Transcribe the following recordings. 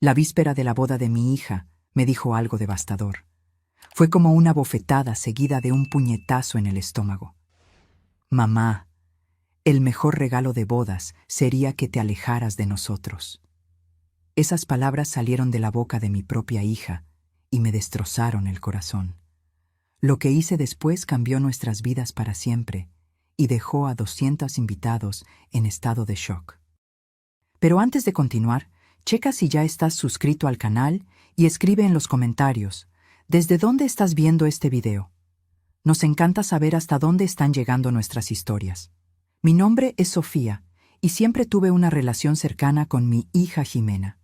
La víspera de la boda de mi hija, me dijo algo devastador. Fue como una bofetada seguida de un puñetazo en el estómago. Mamá, el mejor regalo de bodas sería que te alejaras de nosotros. Esas palabras salieron de la boca de mi propia hija y me destrozaron el corazón. Lo que hice después cambió nuestras vidas para siempre y dejó a 200 invitados en estado de shock. Pero antes de continuar, checa si ya estás suscrito al canal y escribe en los comentarios ¿desde dónde estás viendo este video? Nos encanta saber hasta dónde están llegando nuestras historias. Mi nombre es Sofía y siempre tuve una relación cercana con mi hija Jimena.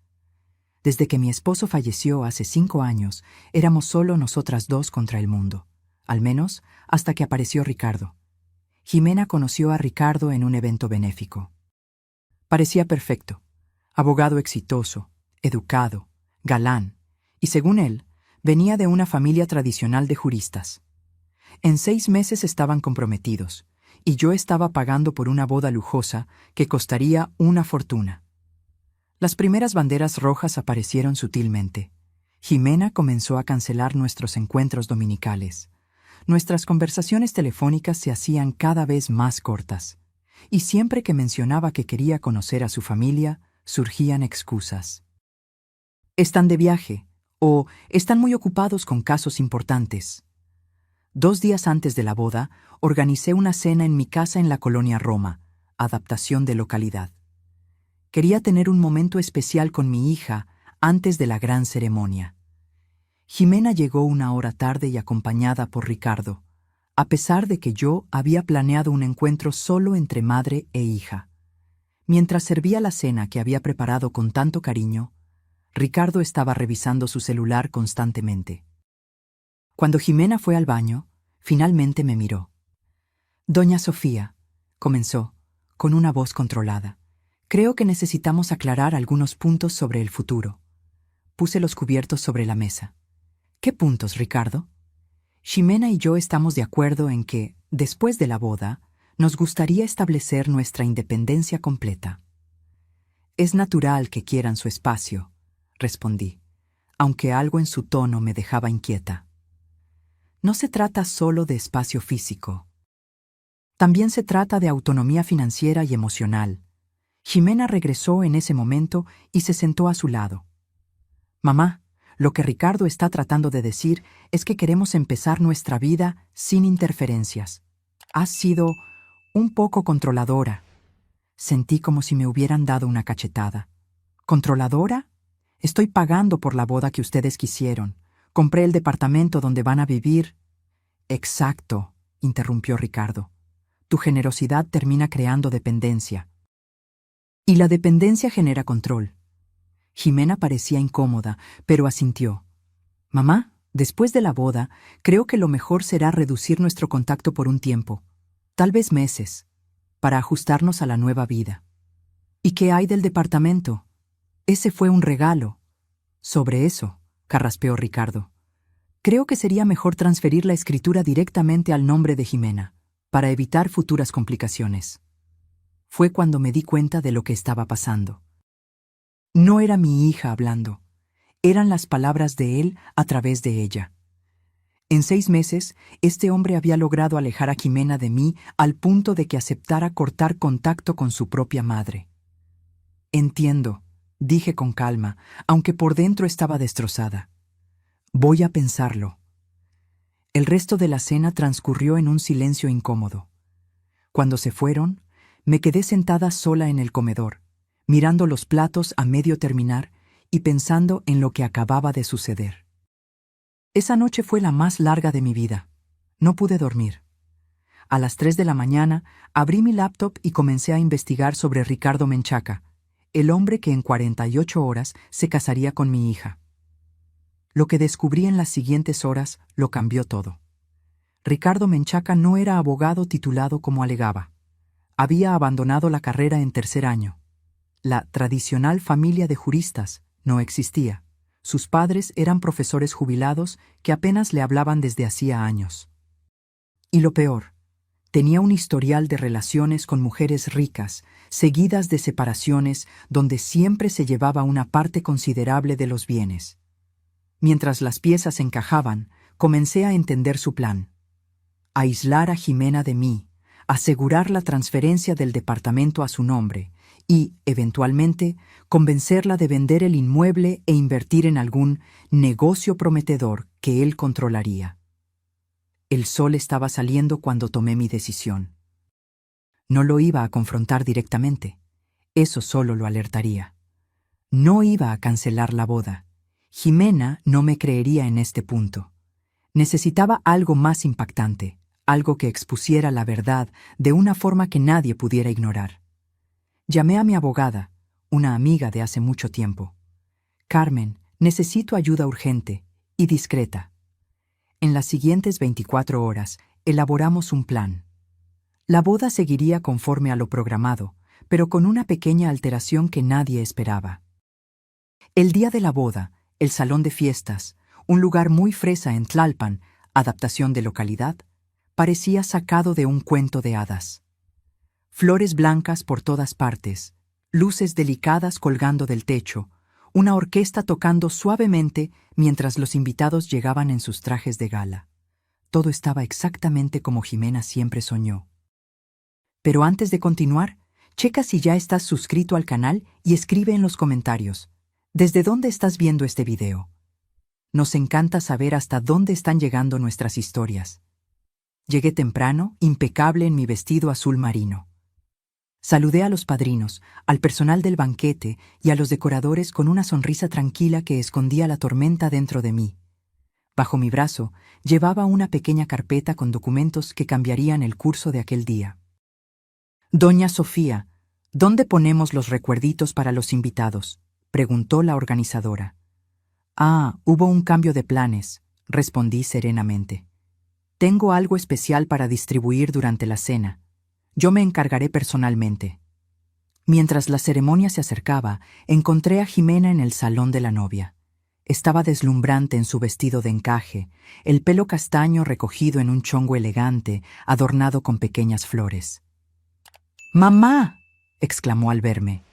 Desde que mi esposo falleció hace 5 años, éramos solo nosotras dos contra el mundo, al menos hasta que apareció Ricardo. Jimena conoció a Ricardo en un evento benéfico. Parecía perfecto, abogado exitoso, educado, galán, y según él, venía de una familia tradicional de juristas. En 6 meses estaban comprometidos, y yo estaba pagando por una boda lujosa que costaría una fortuna. Las primeras banderas rojas aparecieron sutilmente. Jimena comenzó a cancelar nuestros encuentros dominicales. Nuestras conversaciones telefónicas se hacían cada vez más cortas, y siempre que mencionaba que quería conocer a su familia, surgían excusas. Están de viaje, o están muy ocupados con casos importantes. 2 días antes de la boda, organicé una cena en mi casa en la colonia Roma, adaptación de localidad. Quería tener un momento especial con mi hija antes de la gran ceremonia. Jimena llegó 1 hora tarde y acompañada por Ricardo, a pesar de que yo había planeado un encuentro solo entre madre e hija. Mientras servía la cena que había preparado con tanto cariño, Ricardo estaba revisando su celular constantemente. Cuando Jimena fue al baño, finalmente me miró. «Doña Sofía», comenzó, con una voz controlada, «creo que necesitamos aclarar algunos puntos sobre el futuro». Puse los cubiertos sobre la mesa. «¿Qué puntos, Ricardo?» «Jimena y yo estamos de acuerdo en que, después de la boda, nos gustaría establecer nuestra independencia completa». «Es natural que quieran su espacio», respondí, aunque algo en su tono me dejaba inquieta. No se trata solo de espacio físico. También se trata de autonomía financiera y emocional. Jimena regresó en ese momento y se sentó a su lado. «Mamá, lo que Ricardo está tratando de decir es que queremos empezar nuestra vida sin interferencias. Has sido un poco controladora». Sentí como si me hubieran dado una cachetada. ¿Controladora? Estoy pagando por la boda que ustedes quisieron. Compré el departamento donde van a vivir. Exacto, interrumpió Ricardo. Tu generosidad termina creando dependencia. Y la dependencia genera control. Jimena parecía incómoda, pero asintió. Mamá, después de la boda, creo que lo mejor será reducir nuestro contacto por un tiempo, tal vez meses, para ajustarnos a la nueva vida. ¿Y qué hay del departamento? Ese fue un regalo. Sobre eso, carraspeó Ricardo. Creo que sería mejor transferir la escritura directamente al nombre de Jimena, para evitar futuras complicaciones. Fue cuando me di cuenta de lo que estaba pasando. No era mi hija hablando, eran las palabras de él a través de ella. En 6 meses, este hombre había logrado alejar a Jimena de mí al punto de que aceptara cortar contacto con su propia madre. Entiendo, dije con calma, aunque por dentro estaba destrozada. Voy a pensarlo. El resto de la cena transcurrió en un silencio incómodo. Cuando se fueron, me quedé sentada sola en el comedor, mirando los platos a medio terminar y pensando en lo que acababa de suceder. Esa noche fue la más larga de mi vida. No pude dormir. A las 3 de la mañana abrí mi laptop y comencé a investigar sobre Ricardo Menchaca, el hombre que en 48 horas se casaría con mi hija. Lo que descubrí en las siguientes horas lo cambió todo. Ricardo Menchaca no era abogado titulado como alegaba. Había abandonado la carrera en 3er año. La tradicional familia de juristas no existía. Sus padres eran profesores jubilados que apenas le hablaban desde hacía años. Y lo peor, Tenía un historial de relaciones con mujeres ricas, seguidas de separaciones donde siempre se llevaba una parte considerable de los bienes. Mientras las piezas encajaban, comencé a entender su plan. Aislar a Jimena de mí, asegurar la transferencia del departamento a su nombre y, eventualmente, convencerla de vender el inmueble e invertir en algún negocio prometedor que él controlaría. El sol estaba saliendo cuando tomé mi decisión. No lo iba a confrontar directamente. Eso solo lo alertaría. No iba a cancelar la boda. Jimena no me creería en este punto. Necesitaba algo más impactante, algo que expusiera la verdad de una forma que nadie pudiera ignorar. Llamé a mi abogada, una amiga de hace mucho tiempo. Carmen, necesito ayuda urgente y discreta. En las siguientes 24 horas, elaboramos un plan. La boda seguiría conforme a lo programado, pero con una pequeña alteración que nadie esperaba. El día de la boda, el salón de fiestas, un lugar muy fresa en Tlalpan, adaptación de localidad, parecía sacado de un cuento de hadas. Flores blancas por todas partes, luces delicadas colgando del techo, una orquesta tocando suavemente mientras los invitados llegaban en sus trajes de gala. Todo estaba exactamente como Jimena siempre soñó. Pero antes de continuar, checa si ya estás suscrito al canal y escribe en los comentarios, ¿desde dónde estás viendo este video? Nos encanta saber hasta dónde están llegando nuestras historias. Llegué temprano, impecable en mi vestido azul marino. Saludé a los padrinos, al personal del banquete y a los decoradores con una sonrisa tranquila que escondía la tormenta dentro de mí. Bajo mi brazo llevaba una pequeña carpeta con documentos que cambiarían el curso de aquel día. «Doña Sofía, ¿dónde ponemos los recuerditos para los invitados?», preguntó la organizadora. «Ah, hubo un cambio de planes», respondí serenamente. «Tengo algo especial para distribuir durante la cena. Yo me encargaré personalmente». Mientras la ceremonia se acercaba, encontré a Jimena en el salón de la novia. Estaba deslumbrante en su vestido de encaje, el pelo castaño recogido en un chongo elegante, adornado con pequeñas flores. «¡Mamá!», exclamó al verme.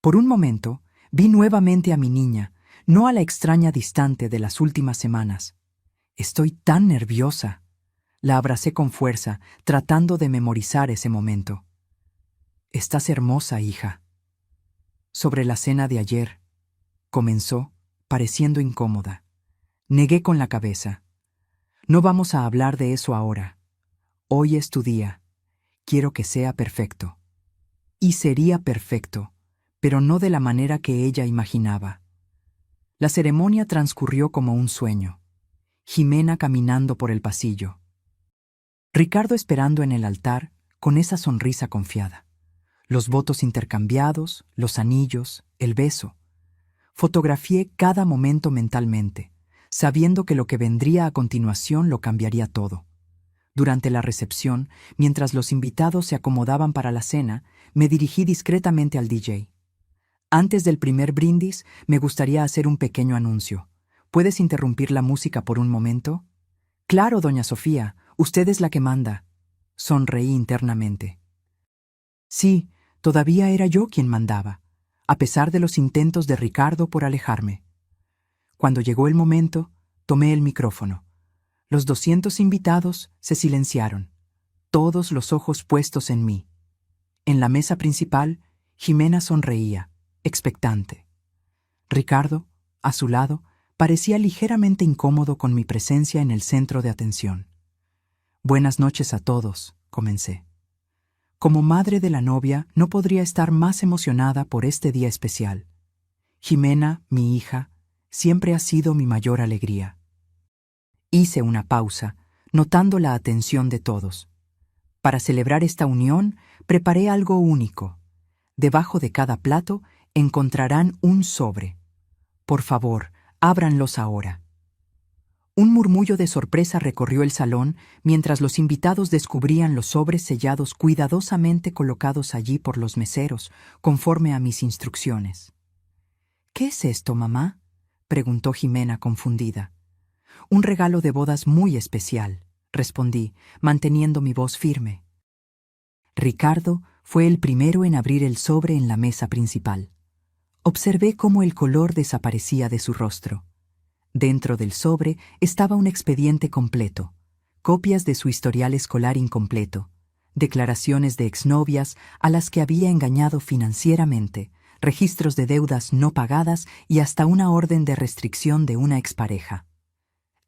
Por un momento, vi nuevamente a mi niña, no a la extraña distante de las últimas semanas. «Estoy tan nerviosa». La abracé con fuerza, tratando de memorizar ese momento. «Estás hermosa, hija». «Sobre la cena de ayer», comenzó, pareciendo incómoda. Negué con la cabeza. «No vamos a hablar de eso ahora. Hoy es tu día. Quiero que sea perfecto». Y sería perfecto, pero no de la manera que ella imaginaba. La ceremonia transcurrió como un sueño. Jimena caminando por el pasillo. Ricardo esperando en el altar, con esa sonrisa confiada. Los votos intercambiados, los anillos, el beso. Fotografié cada momento mentalmente, sabiendo que lo que vendría a continuación lo cambiaría todo. Durante la recepción, mientras los invitados se acomodaban para la cena, me dirigí discretamente al DJ. «Antes del primer brindis, me gustaría hacer un pequeño anuncio. ¿Puedes interrumpir la música por un momento?». «Claro, doña Sofía, usted es la que manda». Sonreí internamente. Sí, todavía era yo quien mandaba, a pesar de los intentos de Ricardo por alejarme. Cuando llegó el momento, tomé el micrófono. Los 200 invitados se silenciaron, todos los ojos puestos en mí. En la mesa principal, Jimena sonreía, expectante. Ricardo, a su lado, parecía ligeramente incómodo con mi presencia en el centro de atención. «Buenas noches a todos», comencé. Como madre de la novia, no podría estar más emocionada por este día especial. Jimena, mi hija, siempre ha sido mi mayor alegría. Hice una pausa, notando la atención de todos. Para celebrar esta unión, preparé algo único. Debajo de cada plato encontrarán un sobre. Por favor, ábranlos ahora. Un murmullo de sorpresa recorrió el salón mientras los invitados descubrían los sobres sellados cuidadosamente colocados allí por los meseros, conforme a mis instrucciones. «¿Qué es esto, mamá?», preguntó Jimena confundida. «Un regalo de bodas muy especial», respondí, manteniendo mi voz firme. Ricardo fue el primero en abrir el sobre en la mesa principal. Observé cómo el color desaparecía de su rostro. Dentro del sobre estaba un expediente completo, copias de su historial escolar incompleto, declaraciones de exnovias a las que había engañado financieramente, registros de deudas no pagadas y hasta una orden de restricción de una expareja.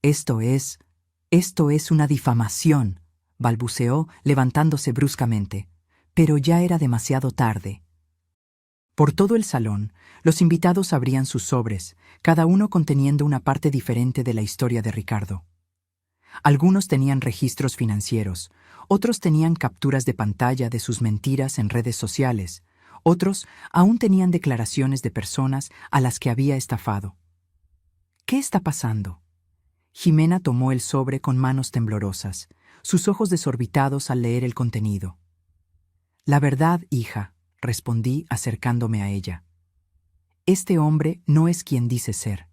Esto es una difamación, balbuceó, levantándose bruscamente, pero ya era demasiado tarde. Por todo el salón, los invitados abrían sus sobres, cada uno conteniendo una parte diferente de la historia de Ricardo. Algunos tenían registros financieros, otros tenían capturas de pantalla de sus mentiras en redes sociales, otros aún tenían declaraciones de personas a las que había estafado. ¿Qué está pasando? Jimena tomó el sobre con manos temblorosas, sus ojos desorbitados al leer el contenido. La verdad, hija, respondí acercándome a ella. Este hombre no es quien dice ser.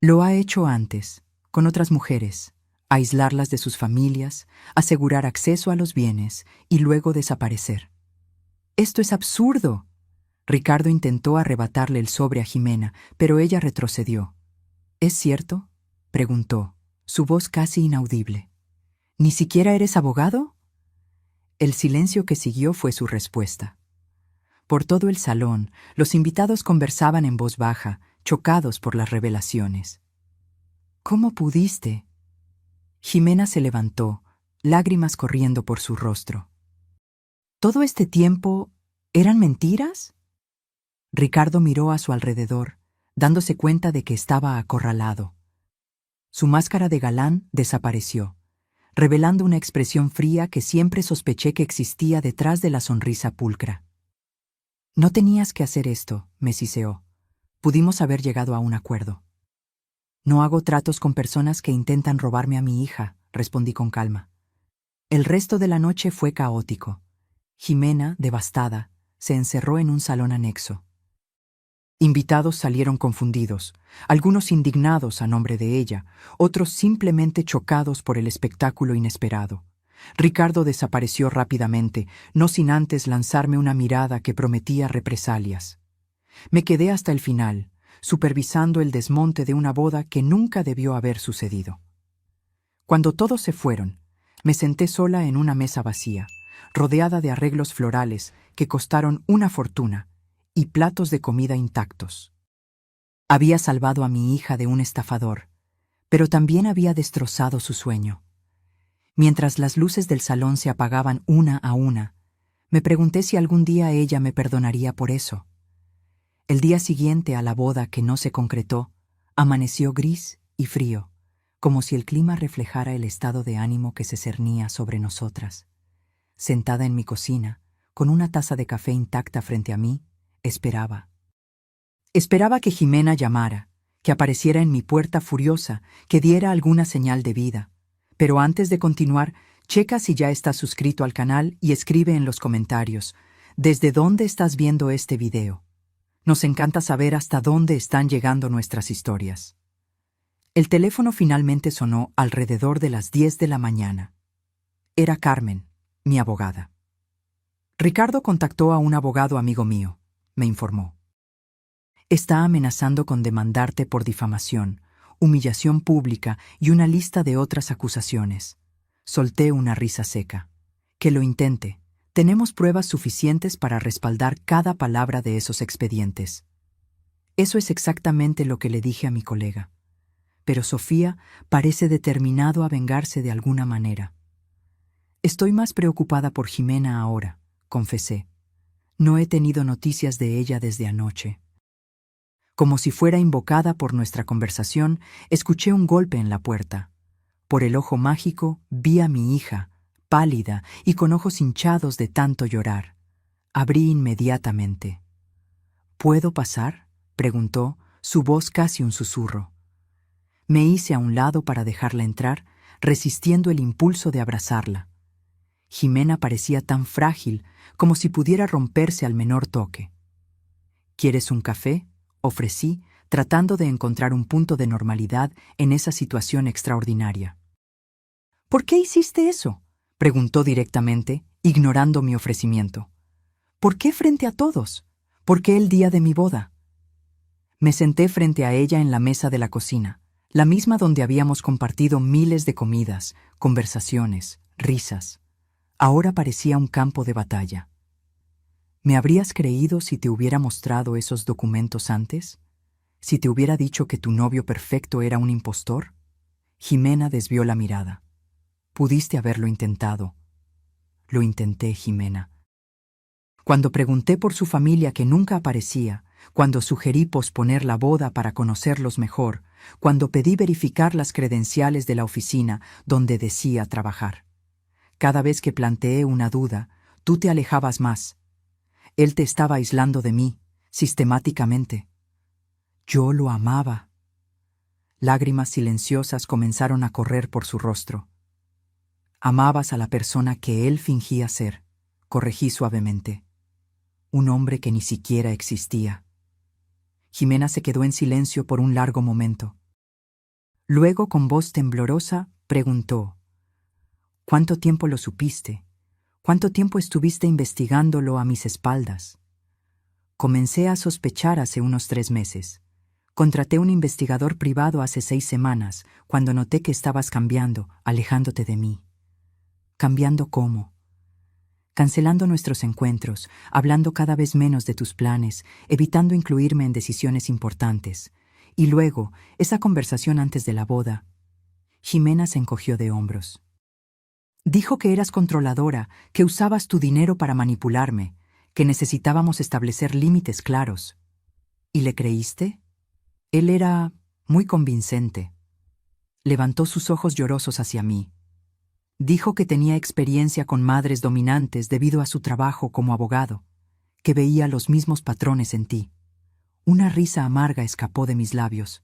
Lo ha hecho antes, con otras mujeres, aislarlas de sus familias, asegurar acceso a los bienes y luego desaparecer. ¡Esto es absurdo! Ricardo intentó arrebatarle el sobre a Jimena, pero ella retrocedió. ¿Es cierto?, preguntó, su voz casi inaudible. ¿Ni siquiera eres abogado? El silencio que siguió fue su respuesta. Por todo el salón, los invitados conversaban en voz baja, chocados por las revelaciones. ¿Cómo pudiste? Jimena se levantó, lágrimas corriendo por su rostro. ¿Todo este tiempo eran mentiras? Ricardo miró a su alrededor, dándose cuenta de que estaba acorralado. Su máscara de galán desapareció, revelando una expresión fría que siempre sospeché que existía detrás de la sonrisa pulcra. No tenías que hacer esto, me siseó. Pudimos haber llegado a un acuerdo. No hago tratos con personas que intentan robarme a mi hija, respondí con calma. El resto de la noche fue caótico. Jimena, devastada, se encerró en un salón anexo. Invitados salieron confundidos, algunos indignados a nombre de ella, otros simplemente chocados por el espectáculo inesperado. Ricardo desapareció rápidamente, no sin antes lanzarme una mirada que prometía represalias. Me quedé hasta el final, supervisando el desmonte de una boda que nunca debió haber sucedido. Cuando todos se fueron, me senté sola en una mesa vacía, rodeada de arreglos florales que costaron una fortuna y platos de comida intactos. Había salvado a mi hija de un estafador, pero también había destrozado su sueño. Mientras las luces del salón se apagaban una a una, me pregunté si algún día ella me perdonaría por eso. El día siguiente a la boda que no se concretó, amaneció gris y frío, como si el clima reflejara el estado de ánimo que se cernía sobre nosotras. Sentada en mi cocina, con una taza de café intacta frente a mí, esperaba. Esperaba que Jimena llamara, que apareciera en mi puerta furiosa, que diera alguna señal de vida. Pero antes de continuar, checa si ya estás suscrito al canal y escribe en los comentarios, ¿desde dónde estás viendo este video? Nos encanta saber hasta dónde están llegando nuestras historias. El teléfono finalmente sonó alrededor de las 10 de la mañana. Era Carmen, mi abogada. Ricardo contactó a un abogado amigo mío, me informó. Está amenazando con demandarte por difamación, humillación pública y una lista de otras acusaciones. Solté una risa seca. Que lo intente. Tenemos pruebas suficientes para respaldar cada palabra de esos expedientes. Eso es exactamente lo que le dije a mi colega. Pero Sofía parece determinado a vengarse de alguna manera. Estoy más preocupada por Jimena ahora, confesé. No he tenido noticias de ella desde anoche. Como si fuera invocada por nuestra conversación, escuché un golpe en la puerta. Por el ojo mágico vi a mi hija, pálida y con ojos hinchados de tanto llorar. Abrí inmediatamente. ¿Puedo pasar?, preguntó, su voz casi un susurro. Me hice a un lado para dejarla entrar, resistiendo el impulso de abrazarla. Jimena parecía tan frágil como si pudiera romperse al menor toque. ¿Quieres un café?, ofrecí, tratando de encontrar un punto de normalidad en esa situación extraordinaria. ¿Por qué hiciste eso?, preguntó directamente, ignorando mi ofrecimiento. ¿Por qué frente a todos? ¿Por qué el día de mi boda? Me senté frente a ella en la mesa de la cocina, la misma donde habíamos compartido miles de comidas, conversaciones, risas. Ahora parecía un campo de batalla. ¿Me habrías creído si te hubiera mostrado esos documentos antes? ¿Si te hubiera dicho que tu novio perfecto era un impostor? Jimena desvió la mirada. Pudiste haberlo intentado. Lo intenté, Jimena. Cuando pregunté por su familia que nunca aparecía, cuando sugerí posponer la boda para conocerlos mejor, cuando pedí verificar las credenciales de la oficina donde decía trabajar. Cada vez que planteé una duda, tú te alejabas más. Él te estaba aislando de mí, sistemáticamente. Yo lo amaba. Lágrimas silenciosas comenzaron a correr por su rostro. Amabas a la persona que él fingía ser, corregí suavemente. Un hombre que ni siquiera existía. Jimena se quedó en silencio por un largo momento. Luego, con voz temblorosa, preguntó: ¿Cuánto tiempo lo supiste? ¿Cuánto tiempo estuviste investigándolo a mis espaldas? Comencé a sospechar hace unos 3 meses. Contraté un investigador privado hace 6 semanas, cuando noté que estabas cambiando, alejándote de mí. ¿Cambiando cómo? Cancelando nuestros encuentros, hablando cada vez menos de tus planes, evitando incluirme en decisiones importantes. Y luego, esa conversación antes de la boda. Jimena se encogió de hombros. Dijo que eras controladora, que usabas tu dinero para manipularme, que necesitábamos establecer límites claros. ¿Y le creíste? Él era muy convincente. Levantó sus ojos llorosos hacia mí. Dijo que tenía experiencia con madres dominantes debido a su trabajo como abogado, que veía los mismos patrones en ti. Una risa amarga escapó de mis labios.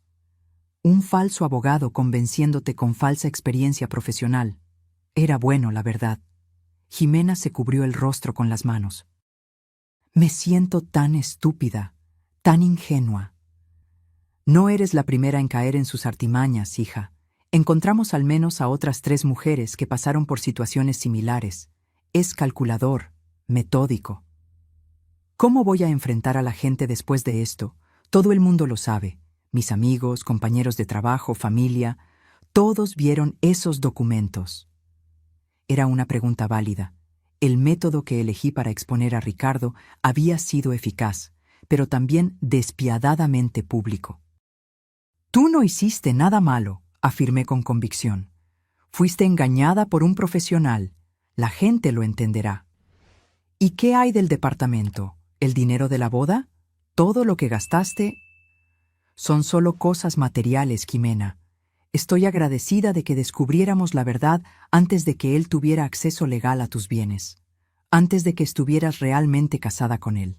Un falso abogado convenciéndote con falsa experiencia profesional. Era bueno, la verdad. Jimena se cubrió el rostro con las manos. Me siento tan estúpida, tan ingenua. No eres la primera en caer en sus artimañas, hija. Encontramos al menos a otras 3 mujeres que pasaron por situaciones similares. Es calculador, metódico. ¿Cómo voy a enfrentar a la gente después de esto? Todo el mundo lo sabe. Mis amigos, compañeros de trabajo, familia, todos vieron esos documentos. Era una pregunta válida. El método que elegí para exponer a Ricardo había sido eficaz, pero también despiadadamente público. Tú no hiciste nada malo, afirmé con convicción. Fuiste engañada por un profesional. La gente lo entenderá. ¿Y qué hay del departamento? ¿El dinero de la boda? ¿Todo lo que gastaste? Son solo cosas materiales, Jimena. Estoy agradecida de que descubriéramos la verdad antes de que él tuviera acceso legal a tus bienes, antes de que estuvieras realmente casada con él.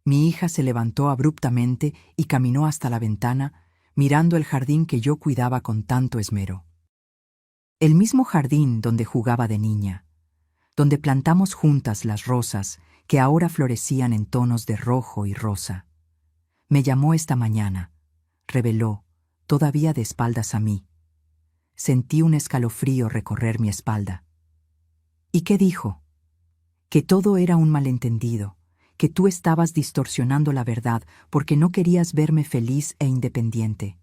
Mi hija se levantó abruptamente y caminó hasta la ventana, mirando el jardín que yo cuidaba con tanto esmero. El mismo jardín donde jugaba de niña, donde plantamos juntas las rosas que ahora florecían en tonos de rojo y rosa. Me llamó esta mañana, reveló, todavía de espaldas a mí. Sentí un escalofrío recorrer mi espalda. ¿Y qué dijo? Que todo era un malentendido, que tú estabas distorsionando la verdad porque no querías verme feliz e independiente,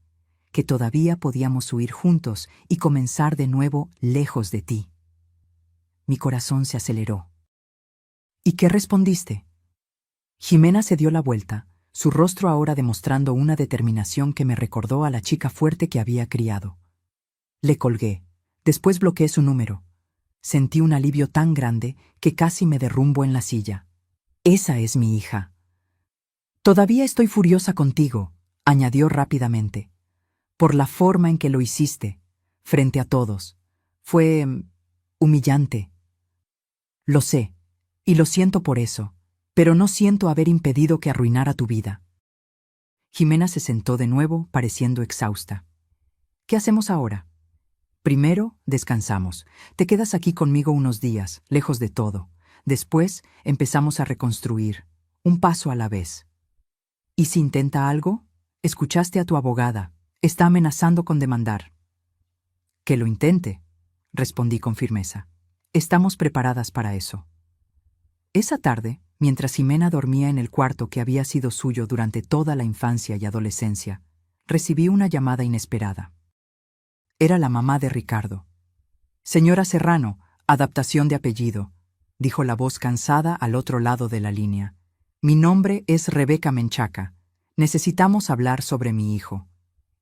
que todavía podíamos huir juntos y comenzar de nuevo lejos de ti. Mi corazón se aceleró. ¿Y qué respondiste? Jimena se dio la vuelta, su rostro ahora demostrando una determinación que me recordó a la chica fuerte que había criado. Le colgué, después bloqueé su número. Sentí un alivio tan grande que casi me derrumbo en la silla. Esa es mi hija. Todavía estoy furiosa contigo, añadió rápidamente, por la forma en que lo hiciste, frente a todos. Fue humillante. Lo sé, y lo siento por eso, pero no siento haber impedido que arruinara tu vida. Jimena se sentó de nuevo, pareciendo exhausta. ¿Qué hacemos ahora? Primero, descansamos. Te quedas aquí conmigo unos días, lejos de todo. Después, empezamos a reconstruir, un paso a la vez. ¿Y si intenta algo? Escuchaste a tu abogada. Está amenazando con demandar. Que lo intente. respondí con firmeza. Estamos preparadas para eso. Esa tarde, mientras Jimena dormía en el cuarto que había sido suyo durante toda la infancia y adolescencia, recibí una llamada inesperada. Era la mamá de Ricardo. Señora Serrano, adaptación de apellido, dijo la voz cansada al otro lado de la línea. Mi nombre es Rebeca Menchaca. Necesitamos hablar sobre mi hijo.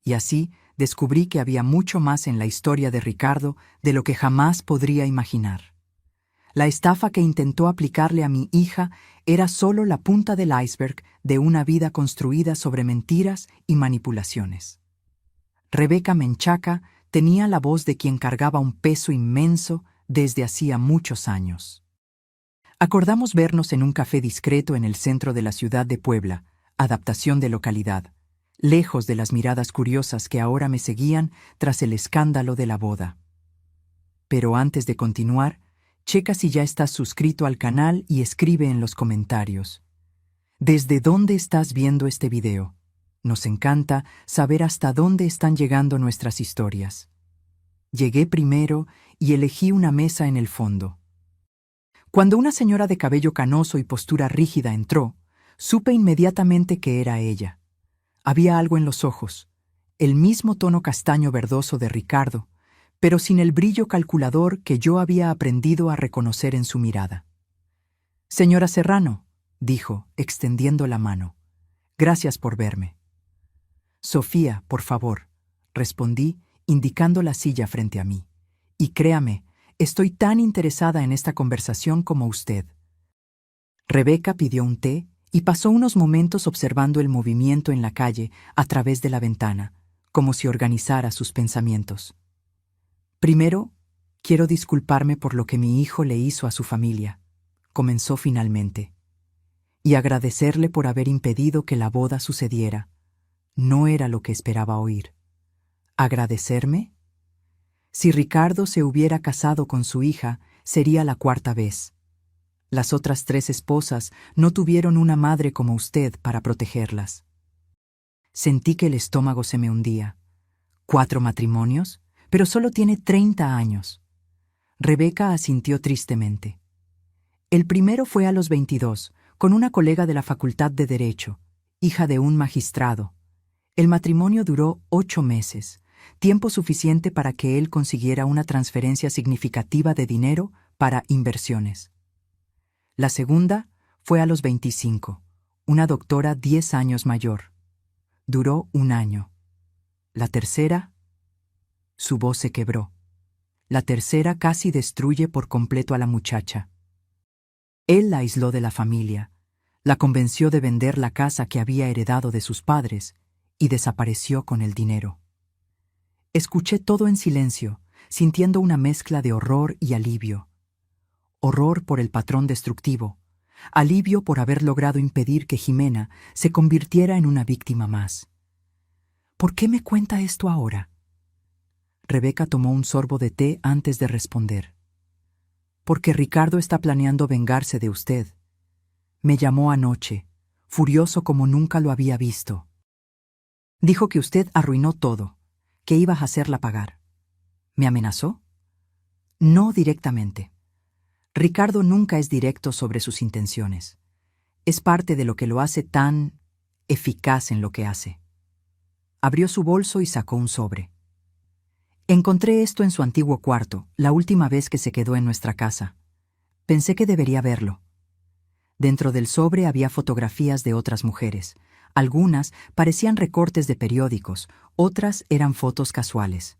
Y así descubrí que había mucho más en la historia de Ricardo de lo que jamás podría imaginar. La estafa que intentó aplicarle a mi hija era solo la punta del iceberg de una vida construida sobre mentiras y manipulaciones. Rebeca Menchaca tenía la voz de quien cargaba un peso inmenso desde hacía muchos años. Acordamos vernos en un café discreto en el centro de la ciudad de Puebla, adaptación de localidad, lejos de las miradas curiosas que ahora me seguían tras el escándalo de la boda. Pero antes de continuar, checa si ya estás suscrito al canal y escribe en los comentarios. ¿Desde dónde estás viendo este video? Nos encanta saber hasta dónde están llegando nuestras historias. Llegué primero y elegí una mesa en el fondo. Cuando una señora de cabello canoso y postura rígida entró, supe inmediatamente que era ella. Había algo en los ojos, el mismo tono castaño verdoso de Ricardo, pero sin el brillo calculador que yo había aprendido a reconocer en su mirada. Señora Serrano, dijo, extendiendo la mano. Gracias por verme. Sofía, por favor, respondí, indicando la silla frente a mí. Y créame, estoy tan interesada en esta conversación como usted. Rebeca pidió un té y pasó unos momentos observando el movimiento en la calle a través de la ventana, como si organizara sus pensamientos. Primero, quiero disculparme por lo que mi hijo le hizo a su familia, comenzó finalmente, y agradecerle por haber impedido que la boda sucediera. No era lo que esperaba oír. ¿Agradecerme? Si Ricardo se hubiera casado con su hija, sería la cuarta vez. Las otras 3 esposas no tuvieron una madre como usted para protegerlas. Sentí que el estómago se me hundía. 4 matrimonios, pero solo tiene 30 años. Rebeca asintió tristemente. El primero fue a los 22, con una colega de la Facultad de Derecho, hija de un magistrado. El matrimonio duró 8 meses, tiempo suficiente para que él consiguiera una transferencia significativa de dinero para inversiones. La segunda fue a los 25, una doctora 10 años mayor. Duró 1 año. La tercera, su voz se quebró. La tercera casi destruye por completo a la muchacha. Él la aisló de la familia, la convenció de vender la casa que había heredado de sus padres y desapareció con el dinero. Escuché todo en silencio, sintiendo una mezcla de horror y alivio. Horror por el patrón destructivo, alivio por haber logrado impedir que Jimena se convirtiera en una víctima más. ¿Por qué me cuenta esto ahora? Rebeca tomó un sorbo de té antes de responder. Porque Ricardo está planeando vengarse de usted. Me llamó anoche, furioso como nunca lo había visto. Dijo que usted arruinó todo, que iba a hacerla pagar. ¿Me amenazó? No directamente. Ricardo nunca es directo sobre sus intenciones. Es parte de lo que lo hace tan eficaz en lo que hace. Abrió su bolso y sacó un sobre. Encontré esto en su antiguo cuarto, la última vez que se quedó en nuestra casa. Pensé que debería verlo. Dentro del sobre había fotografías de otras mujeres. Algunas parecían recortes de periódicos, otras eran fotos casuales.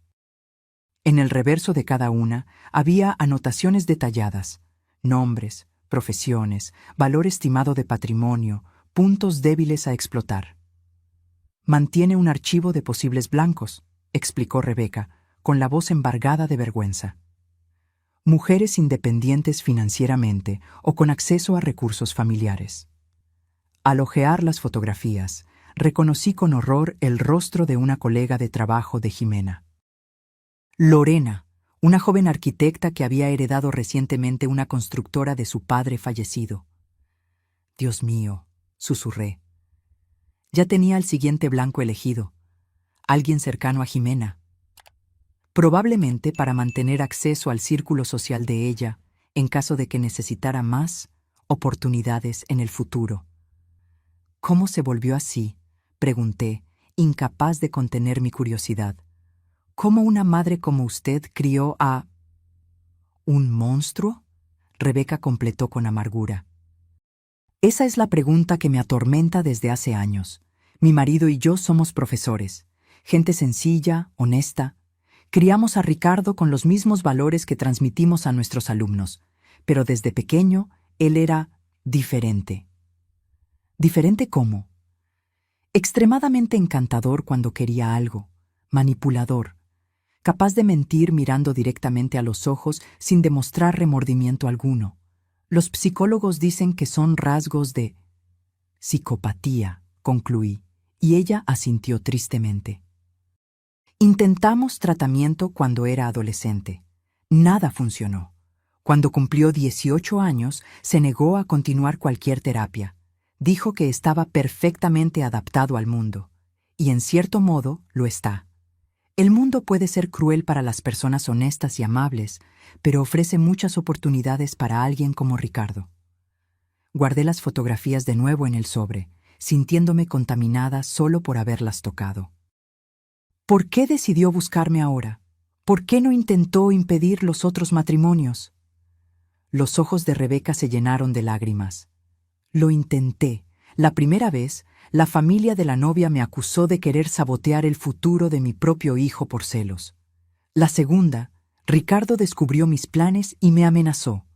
En el reverso de cada una había anotaciones detalladas, nombres, profesiones, valor estimado de patrimonio, puntos débiles a explotar. Mantiene un archivo de posibles blancos, explicó Rebeca, con la voz embargada de vergüenza. Mujeres independientes financieramente o con acceso a recursos familiares. Al hojear las fotografías, reconocí con horror el rostro de una colega de trabajo de Jimena. Lorena, una joven arquitecta que había heredado recientemente una constructora de su padre fallecido. Dios mío, susurré. Ya tenía el siguiente blanco elegido. Alguien cercano a Jimena. probablemente para mantener acceso al círculo social de ella en caso de que necesitara más oportunidades en el futuro. ¿Cómo se volvió así?, pregunté, incapaz de contener mi curiosidad. ¿Cómo una madre como usted crió a... ¿un monstruo?, Rebeca completó con amargura. Esa es la pregunta que me atormenta desde hace años. Mi marido y yo somos profesores, gente sencilla, honesta. Criamos a Ricardo con los mismos valores que transmitimos a nuestros alumnos, pero desde pequeño él era diferente. ¿Diferente cómo? Extremadamente encantador cuando quería algo, manipulador, capaz de mentir mirando directamente a los ojos sin demostrar remordimiento alguno. Los psicólogos dicen que son rasgos de psicopatía, concluí, y ella asintió tristemente. Intentamos tratamiento cuando era adolescente. Nada funcionó. Cuando cumplió 18 años, se negó a continuar cualquier terapia. Dijo que estaba perfectamente adaptado al mundo, y en cierto modo lo está. El mundo puede ser cruel para las personas honestas y amables, pero ofrece muchas oportunidades para alguien como Ricardo. Guardé las fotografías de nuevo en el sobre, sintiéndome contaminada solo por haberlas tocado. ¿Por qué decidió buscarme ahora? ¿Por qué no intentó impedir los otros matrimonios? Los ojos de Rebeca se llenaron de lágrimas. Lo intenté. La primera vez, la familia de la novia me acusó de querer sabotear el futuro de mi propio hijo por celos. La segunda, Ricardo descubrió mis planes y me amenazó.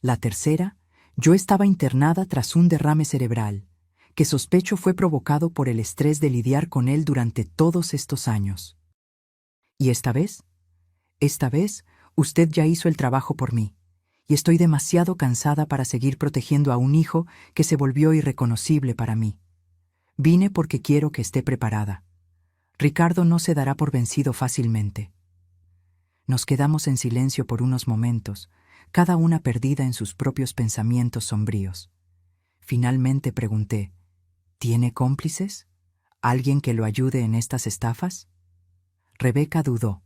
La tercera, yo estaba internada tras un derrame cerebral, que sospecho fue provocado por el estrés de lidiar con él durante todos estos años. ¿Y esta vez? Esta vez, usted ya hizo el trabajo por mí, y estoy demasiado cansada para seguir protegiendo a un hijo que se volvió irreconocible para mí. Vine porque quiero que esté preparada. Ricardo no se dará por vencido fácilmente. Nos quedamos en silencio por unos momentos, cada una perdida en sus propios pensamientos sombríos. Finalmente pregunté, ¿tiene cómplices? ¿Alguien que lo ayude en estas estafas? Rebeca dudó.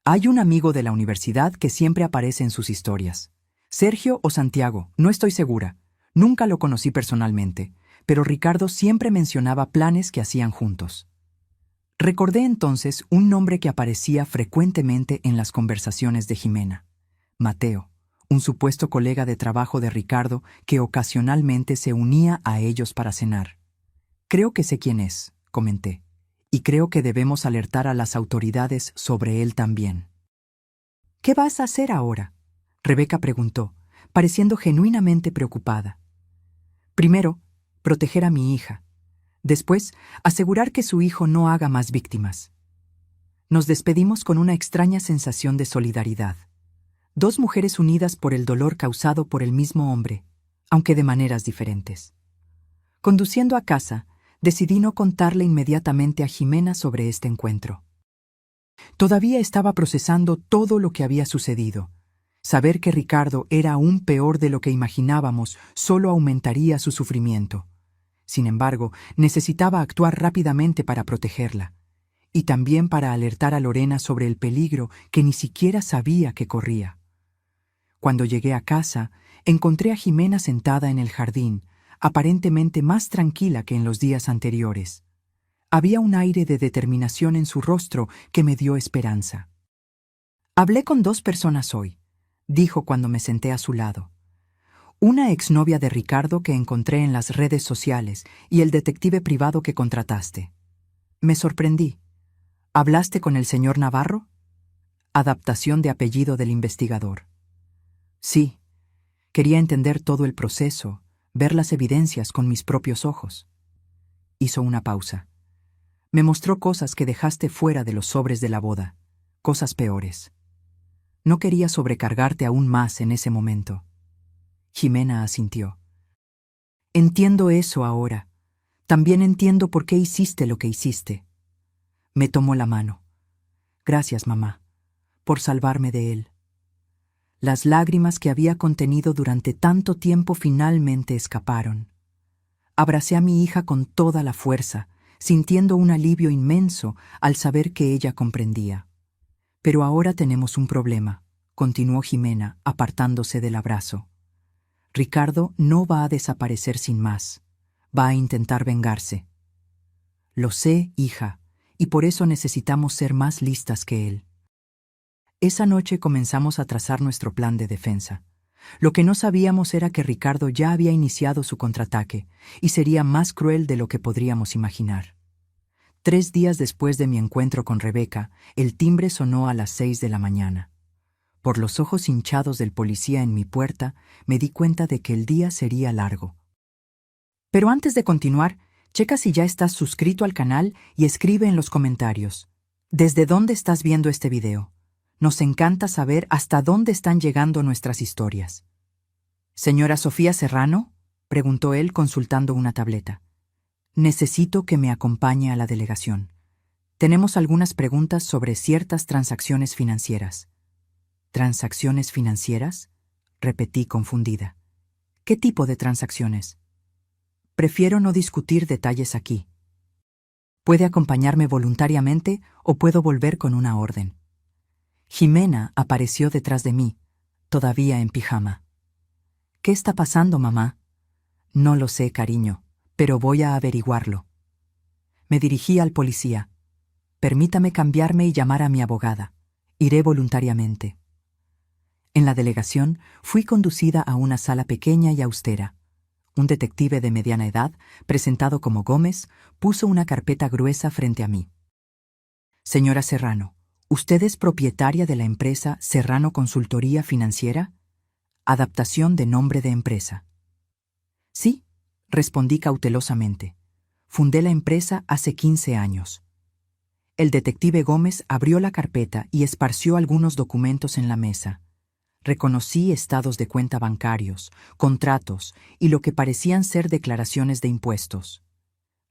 Hay un amigo de la universidad que siempre aparece en sus historias. Sergio o Santiago, no estoy segura. Nunca lo conocí personalmente, pero Ricardo siempre mencionaba planes que hacían juntos. Recordé entonces un nombre que aparecía frecuentemente en las conversaciones de Jimena: Mateo, un supuesto colega de trabajo de Ricardo que ocasionalmente se unía a ellos para cenar. Creo que sé quién es, comenté, y creo que debemos alertar a las autoridades sobre él también. ¿Qué vas a hacer ahora?, Rebeca preguntó, pareciendo genuinamente preocupada. Primero, proteger a mi hija. Después, asegurar que su hijo no haga más víctimas. Nos despedimos con una extraña sensación de solidaridad. Dos mujeres unidas por el dolor causado por el mismo hombre, aunque de maneras diferentes. Conduciendo a casa, decidí no contarle inmediatamente a Jimena sobre este encuentro. Todavía estaba procesando todo lo que había sucedido. Saber que Ricardo era aún peor de lo que imaginábamos solo aumentaría su sufrimiento. Sin embargo, necesitaba actuar rápidamente para protegerla, y también para alertar a Lorena sobre el peligro que ni siquiera sabía que corría. Cuando llegué a casa, encontré a Jimena sentada en el jardín, aparentemente más tranquila que en los días anteriores. Había un aire de determinación en su rostro que me dio esperanza. «Hablé con dos personas hoy», dijo cuando me senté a su lado. «Una exnovia de Ricardo que encontré en las redes sociales y el detective privado que contrataste». Me sorprendí. «¿Hablaste con el señor Navarro?». Adaptación de apellido del investigador. Sí, quería entender todo el proceso, ver las evidencias con mis propios ojos. Hizo una pausa. Me mostró cosas que dejaste fuera de los sobres de la boda, cosas peores. No quería sobrecargarte aún más en ese momento. Jimena asintió. Entiendo eso ahora. También entiendo por qué hiciste lo que hiciste. Me tomó la mano. Gracias, mamá, por salvarme de él. Las lágrimas que había contenido durante tanto tiempo finalmente escaparon. Abracé a mi hija con toda la fuerza, sintiendo un alivio inmenso al saber que ella comprendía. Pero ahora tenemos un problema, continuó Jimena, apartándose del abrazo. Ricardo no va a desaparecer sin más. Va a intentar vengarse. Lo sé, hija, y por eso necesitamos ser más listas que él. Esa noche comenzamos a trazar nuestro plan de defensa. Lo que no sabíamos era que Ricardo ya había iniciado su contraataque, y sería más cruel de lo que podríamos imaginar. 3 días después de mi encuentro con Rebeca, el timbre sonó a las 6 de la mañana. Por los ojos hinchados del policía en mi puerta, me di cuenta de que el día sería largo. Pero antes de continuar, checa si ya estás suscrito al canal y escribe en los comentarios. ¿Desde dónde estás viendo este video? Nos encanta saber hasta dónde están llegando nuestras historias. ¿Señora Sofía Serrano?, preguntó él consultando una tableta. Necesito que me acompañe a la delegación. Tenemos algunas preguntas sobre ciertas transacciones financieras. ¿Transacciones financieras?, repetí confundida. ¿Qué tipo de transacciones? Prefiero no discutir detalles aquí. Puede acompañarme voluntariamente o puedo volver con una orden. Jimena apareció detrás de mí, todavía en pijama. ¿Qué está pasando, mamá? No lo sé, cariño, pero voy a averiguarlo. Me dirigí al policía. Permítame cambiarme y llamar a mi abogada. Iré voluntariamente. En la delegación fui conducida a una sala pequeña y austera. Un detective de mediana edad, presentado como Gómez, puso una carpeta gruesa frente a mí. Señora Serrano, ¿usted es propietaria de la empresa Serrano Consultoría Financiera? Adaptación de nombre de empresa. Sí, respondí cautelosamente. Fundé la empresa hace 15 años. El detective Gómez abrió la carpeta y esparció algunos documentos en la mesa. Reconocí estados de cuenta bancarios, contratos y lo que parecían ser declaraciones de impuestos.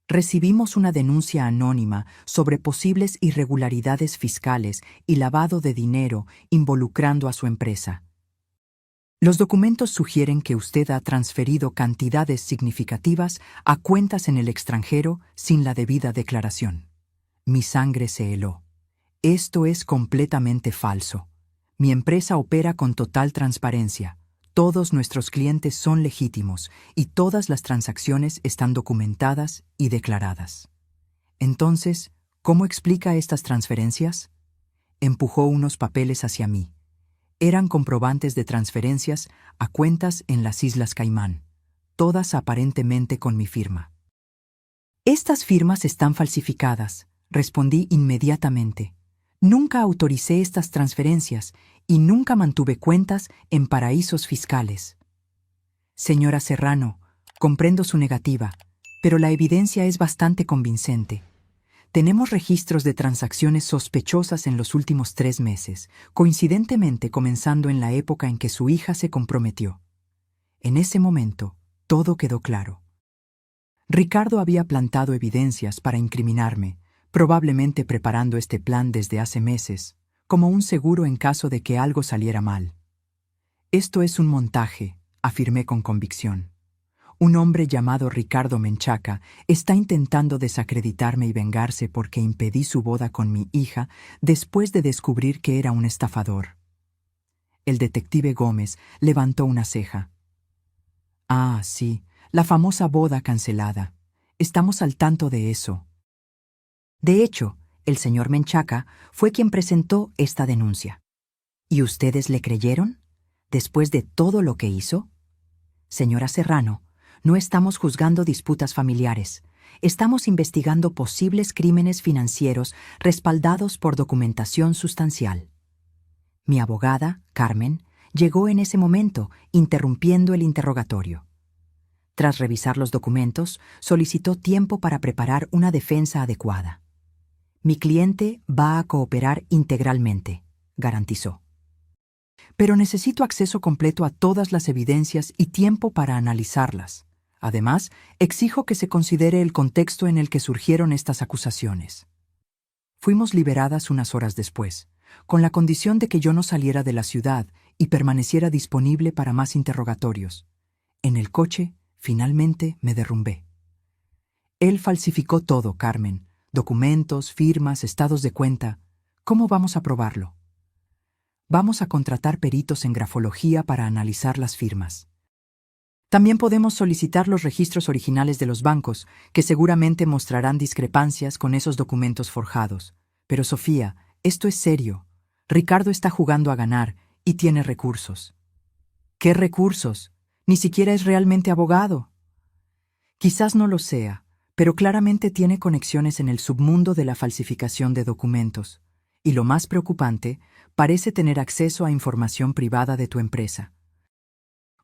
Recibimos una denuncia anónima sobre posibles irregularidades fiscales y lavado de dinero involucrando a su empresa. Los documentos sugieren que usted ha transferido cantidades significativas a cuentas en el extranjero sin la debida declaración. Mi sangre se heló. Esto es completamente falso. Mi empresa opera con total transparencia. Todos nuestros clientes son legítimos y todas las transacciones están documentadas y declaradas. Entonces, ¿cómo explica estas transferencias? Empujó unos papeles hacia mí. Eran comprobantes de transferencias a cuentas en las Islas Caimán, todas aparentemente con mi firma. Estas firmas están falsificadas, respondí inmediatamente. Nunca autoricé estas transferencias y nunca mantuve cuentas en paraísos fiscales. Señora Serrano, comprendo su negativa, pero la evidencia es bastante convincente. Tenemos registros de transacciones sospechosas en los últimos 3 meses, coincidentemente comenzando en la época en que su hija se comprometió. En ese momento, todo quedó claro. Ricardo había plantado evidencias para incriminarme, probablemente preparando este plan desde hace meses, como un seguro en caso de que algo saliera mal. Esto es un montaje, afirmé con convicción. Un hombre llamado Ricardo Menchaca está intentando desacreditarme y vengarse porque impedí su boda con mi hija después de descubrir que era un estafador. El detective Gómez levantó una ceja. Ah, sí, la famosa boda cancelada. Estamos al tanto de eso. De hecho, el señor Menchaca fue quien presentó esta denuncia. ¿Y ustedes le creyeron? ¿Después de todo lo que hizo? Señora Serrano, no estamos juzgando disputas familiares. Estamos investigando posibles crímenes financieros respaldados por documentación sustancial. Mi abogada, Carmen, llegó en ese momento, interrumpiendo el interrogatorio. Tras revisar los documentos, solicitó tiempo para preparar una defensa adecuada. Mi cliente va a cooperar integralmente, garantizó. Pero necesito acceso completo a todas las evidencias y tiempo para analizarlas. Además, exijo que se considere el contexto en el que surgieron estas acusaciones. Fuimos liberadas unas horas después, con la condición de que yo no saliera de la ciudad y permaneciera disponible para más interrogatorios. En el coche, finalmente, me derrumbé. Él falsificó todo, Carmen. Documentos, firmas, estados de cuenta. ¿Cómo vamos a probarlo? Vamos a contratar peritos en grafología para analizar las firmas. También podemos solicitar los registros originales de los bancos, que seguramente mostrarán discrepancias con esos documentos forjados. Pero Sofía, esto es serio. Ricardo está jugando a ganar y tiene recursos. ¿Qué recursos? Ni siquiera es realmente abogado. Quizás no lo sea, pero claramente tiene conexiones en el submundo de la falsificación de documentos. Y lo más preocupante, parece tener acceso a información privada de tu empresa.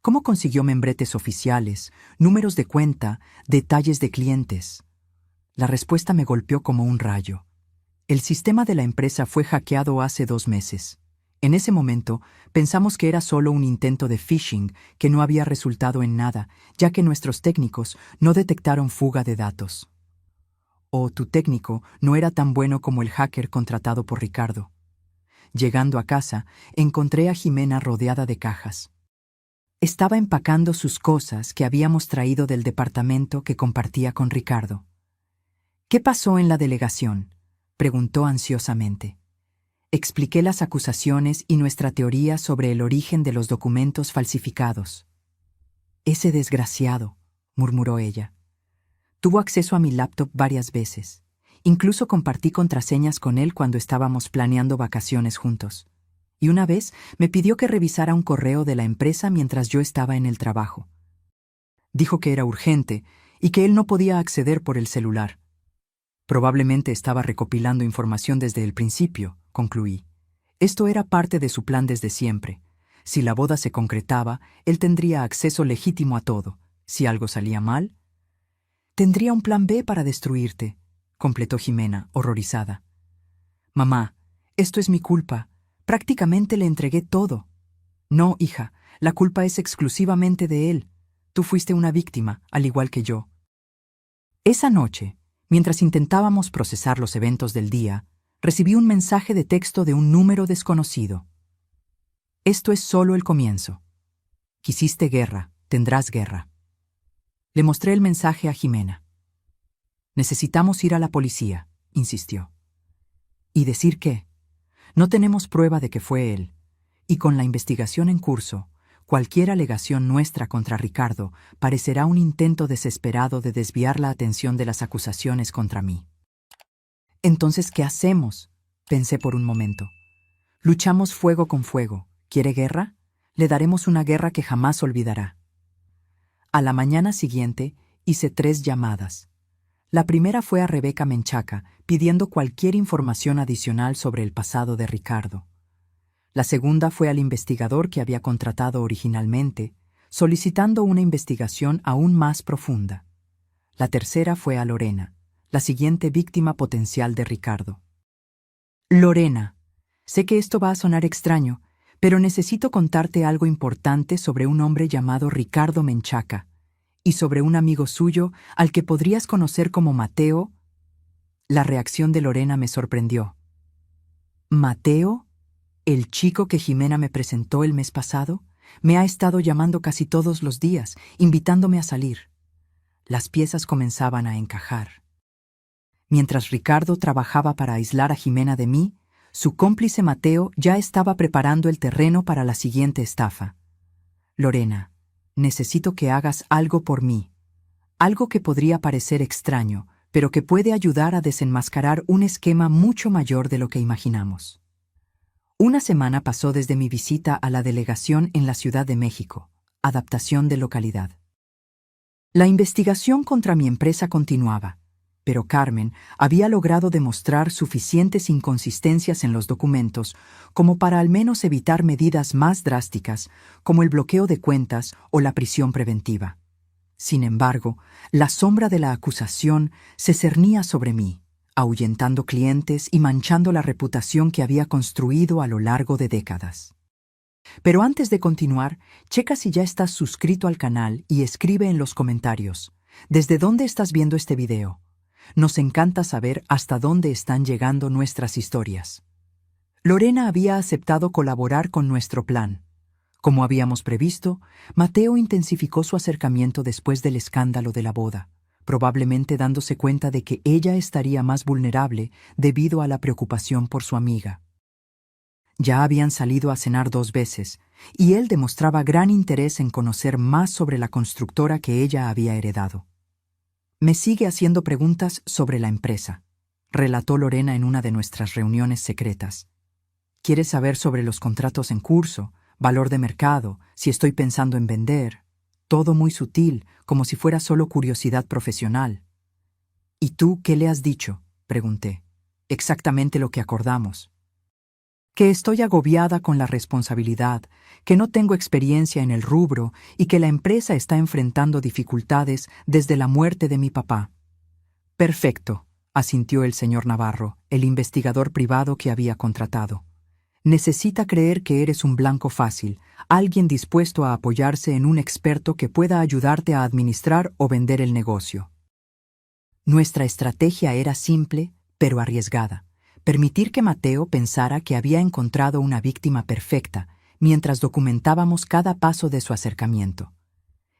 ¿Cómo consiguió membretes oficiales, números de cuenta, detalles de clientes? La respuesta me golpeó como un rayo. El sistema de la empresa fue hackeado hace 2 meses. En ese momento, pensamos que era solo un intento de phishing que no había resultado en nada, ya que nuestros técnicos no detectaron fuga de datos. O tu técnico no era tan bueno como el hacker contratado por Ricardo. Llegando a casa, encontré a Jimena rodeada de cajas. Estaba empacando sus cosas que habíamos traído del departamento que compartía con Ricardo. ¿Qué pasó en la delegación?, preguntó ansiosamente. Expliqué las acusaciones y nuestra teoría sobre el origen de los documentos falsificados. Ese desgraciado, murmuró ella. Tuvo acceso a mi laptop varias veces. Incluso compartí contraseñas con él cuando estábamos planeando vacaciones juntos. Y una vez me pidió que revisara un correo de la empresa mientras yo estaba en el trabajo. Dijo que era urgente y que él no podía acceder por el celular. Probablemente estaba recopilando información desde el principio, concluí. Esto era parte de su plan desde siempre. Si la boda se concretaba, él tendría acceso legítimo a todo. Si algo salía mal, tendría un plan B para destruirte, completó Jimena, horrorizada. Mamá, esto es mi culpa. Prácticamente le entregué todo. No, hija, la culpa es exclusivamente de él. Tú fuiste una víctima, al igual que yo. Esa noche, mientras intentábamos procesar los eventos del día, recibí un mensaje de texto de un número desconocido. Esto es solo el comienzo. Quisiste guerra, tendrás guerra. Le mostré el mensaje a Jimena. Necesitamos ir a la policía, insistió. ¿Y decir qué? No tenemos prueba de que fue él, y con la investigación en curso, cualquier alegación nuestra contra Ricardo parecerá un intento desesperado de desviar la atención de las acusaciones contra mí. Entonces, ¿qué hacemos?, pensé por un momento. Luchamos fuego con fuego. ¿Quiere guerra? Le daremos una guerra que jamás olvidará. A la mañana siguiente hice 3 llamadas. La primera fue a Rebeca Menchaca, pidiendo cualquier información adicional sobre el pasado de Ricardo. La segunda fue al investigador que había contratado originalmente, solicitando una investigación aún más profunda. La tercera fue a Lorena, la siguiente víctima potencial de Ricardo. Lorena, sé que esto va a sonar extraño, pero necesito contarte algo importante sobre un hombre llamado Ricardo Menchaca, y sobre un amigo suyo al que podrías conocer como Mateo. La reacción de Lorena me sorprendió. ¿Mateo? ¿El chico que Jimena me presentó el mes pasado? Me ha estado llamando casi todos los días, invitándome a salir. Las piezas comenzaban a encajar. Mientras Ricardo trabajaba para aislar a Jimena de mí, su cómplice Mateo ya estaba preparando el terreno para la siguiente estafa. Lorena, necesito que hagas algo por mí. Algo que podría parecer extraño, pero que puede ayudar a desenmascarar un esquema mucho mayor de lo que imaginamos. Una semana pasó desde mi visita a la delegación en la Ciudad de México, adaptación de localidad. La investigación contra mi empresa continuaba, pero Carmen había logrado demostrar suficientes inconsistencias en los documentos como para al menos evitar medidas más drásticas, como el bloqueo de cuentas o la prisión preventiva. Sin embargo, la sombra de la acusación se cernía sobre mí, ahuyentando clientes y manchando la reputación que había construido a lo largo de décadas. Pero antes de continuar, checa si ya estás suscrito al canal y escribe en los comentarios, ¿desde dónde estás viendo este video? Nos encanta saber hasta dónde están llegando nuestras historias. Lorena había aceptado colaborar con nuestro plan. Como habíamos previsto, Mateo intensificó su acercamiento después del escándalo de la boda, probablemente dándose cuenta de que ella estaría más vulnerable debido a la preocupación por su amiga. Ya habían salido a cenar 2 veces, y él demostraba gran interés en conocer más sobre la constructora que ella había heredado. Me sigue haciendo preguntas sobre la empresa, relató Lorena en una de nuestras reuniones secretas. Quiere saber sobre los contratos en curso, valor de mercado, si estoy pensando en vender. Todo muy sutil, como si fuera solo curiosidad profesional. ¿Y tú qué le has dicho?, pregunté. Exactamente lo que acordamos. Que estoy agobiada con la responsabilidad, que no tengo experiencia en el rubro y que la empresa está enfrentando dificultades desde la muerte de mi papá. Perfecto, asintió el señor Navarro, el investigador privado que había contratado. Necesita creer que eres un blanco fácil, alguien dispuesto a apoyarse en un experto que pueda ayudarte a administrar o vender el negocio. Nuestra estrategia era simple, pero arriesgada. Permitir que Mateo pensara que había encontrado una víctima perfecta, mientras documentábamos cada paso de su acercamiento.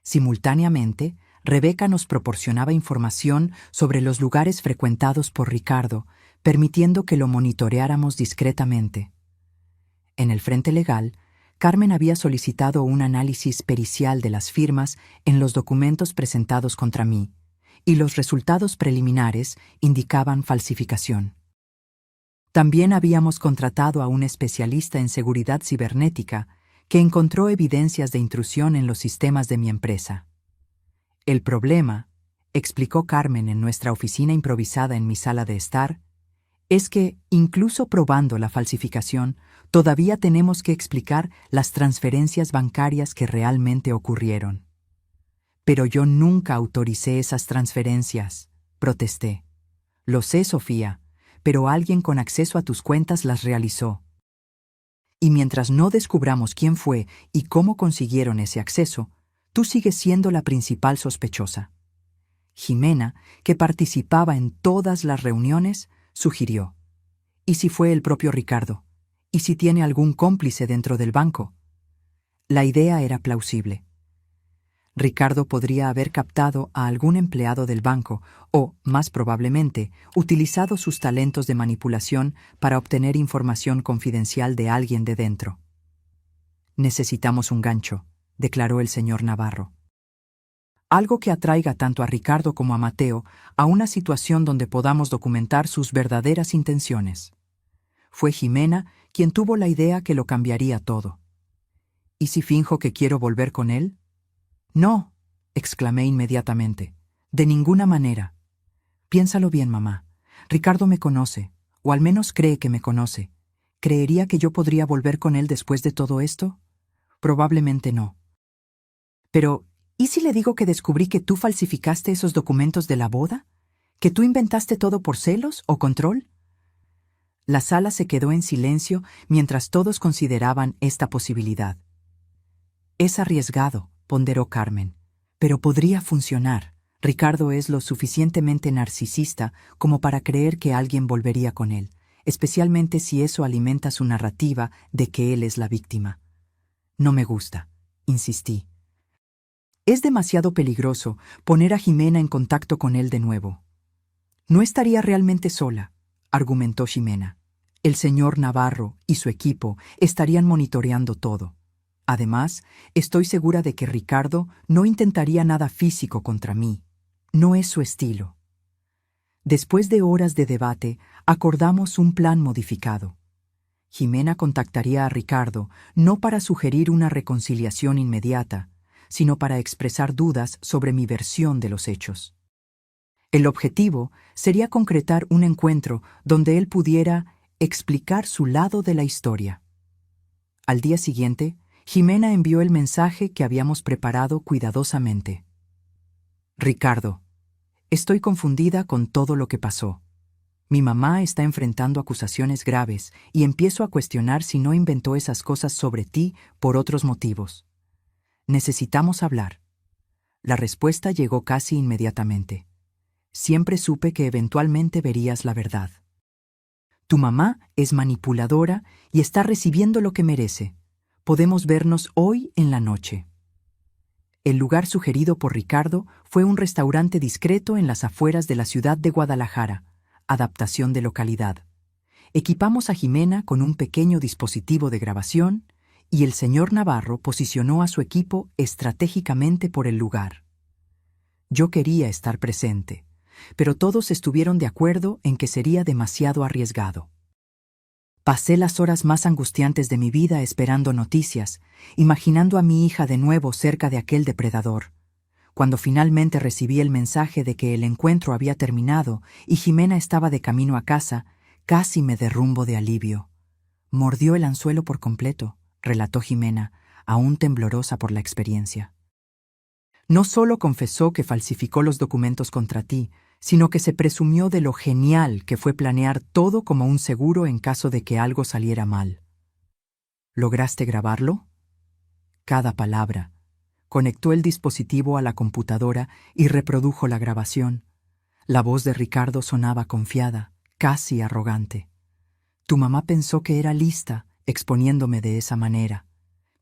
Simultáneamente, Rebeca nos proporcionaba información sobre los lugares frecuentados por Ricardo, permitiendo que lo monitoreáramos discretamente. En el frente legal, Carmen había solicitado un análisis pericial de las firmas en los documentos presentados contra mí, y los resultados preliminares indicaban falsificación. También habíamos contratado a un especialista en seguridad cibernética que encontró evidencias de intrusión en los sistemas de mi empresa. El problema, explicó Carmen en nuestra oficina improvisada en mi sala de estar, es que, incluso probando la falsificación, todavía tenemos que explicar las transferencias bancarias que realmente ocurrieron. Pero yo nunca autoricé esas transferencias, protesté. Lo sé, Sofía, pero alguien con acceso a tus cuentas las realizó. Y mientras no descubramos quién fue y cómo consiguieron ese acceso, tú sigues siendo la principal sospechosa. Jimena, que participaba en todas las reuniones, sugirió. ¿Y si fue el propio Ricardo? ¿Y si tiene algún cómplice dentro del banco? La idea era plausible. Ricardo podría haber captado a algún empleado del banco o, más probablemente, utilizado sus talentos de manipulación para obtener información confidencial de alguien de dentro. Necesitamos un gancho, declaró el señor Navarro. Algo que atraiga tanto a Ricardo como a Mateo a una situación donde podamos documentar sus verdaderas intenciones. Fue Jimena quien tuvo la idea que lo cambiaría todo. ¿Y si finjo que quiero volver con él? No, exclamé inmediatamente. De ninguna manera. Piénsalo bien, mamá. Ricardo me conoce, o al menos cree que me conoce. ¿Creería que yo podría volver con él después de todo esto? Probablemente no. Pero, ¿y si le digo que descubrí que tú falsificaste esos documentos de la boda? ¿Que tú inventaste todo por celos o control? La sala se quedó en silencio mientras todos consideraban esta posibilidad. Es arriesgado, ponderó Carmen, pero podría funcionar. Ricardo es lo suficientemente narcisista como para creer que alguien volvería con él, especialmente si eso alimenta su narrativa de que él es la víctima. No me gusta, insistí. Es demasiado peligroso poner a Jimena en contacto con él de nuevo. No estaría realmente sola, argumentó Jimena. El señor Navarro y su equipo estarían monitoreando todo. Además, estoy segura de que Ricardo no intentaría nada físico contra mí. No es su estilo. Después de horas de debate, acordamos un plan modificado. Jimena contactaría a Ricardo no para sugerir una reconciliación inmediata, sino para expresar dudas sobre mi versión de los hechos. El objetivo sería concretar un encuentro donde él pudiera explicar su lado de la historia. Al día siguiente, Jimena envió el mensaje que habíamos preparado cuidadosamente. Ricardo, estoy confundida con todo lo que pasó. Mi mamá está enfrentando acusaciones graves y empiezo a cuestionar si no inventó esas cosas sobre ti por otros motivos. Necesitamos hablar. La respuesta llegó casi inmediatamente. Siempre supe que eventualmente verías la verdad. Tu mamá es manipuladora y está recibiendo lo que merece. Podemos vernos hoy en la noche. El lugar sugerido por Ricardo fue un restaurante discreto en las afueras de la ciudad de Guadalajara, adaptación de localidad. Equipamos a Jimena con un pequeño dispositivo de grabación y el señor Navarro posicionó a su equipo estratégicamente por el lugar. Yo quería estar presente, pero todos estuvieron de acuerdo en que sería demasiado arriesgado. Pasé las horas más angustiantes de mi vida esperando noticias, imaginando a mi hija de nuevo cerca de aquel depredador. Cuando finalmente recibí el mensaje de que el encuentro había terminado y Jimena estaba de camino a casa, casi me derrumbo de alivio. Mordió el anzuelo por completo, relató Jimena, aún temblorosa por la experiencia. No solo confesó que falsificó los documentos contra ti, sino que se presumió de lo genial que fue planear todo como un seguro en caso de que algo saliera mal. ¿Lograste grabarlo? Cada palabra. Conectó el dispositivo a la computadora y reprodujo la grabación. La voz de Ricardo sonaba confiada, casi arrogante. Tu mamá pensó que era lista, exponiéndome de esa manera.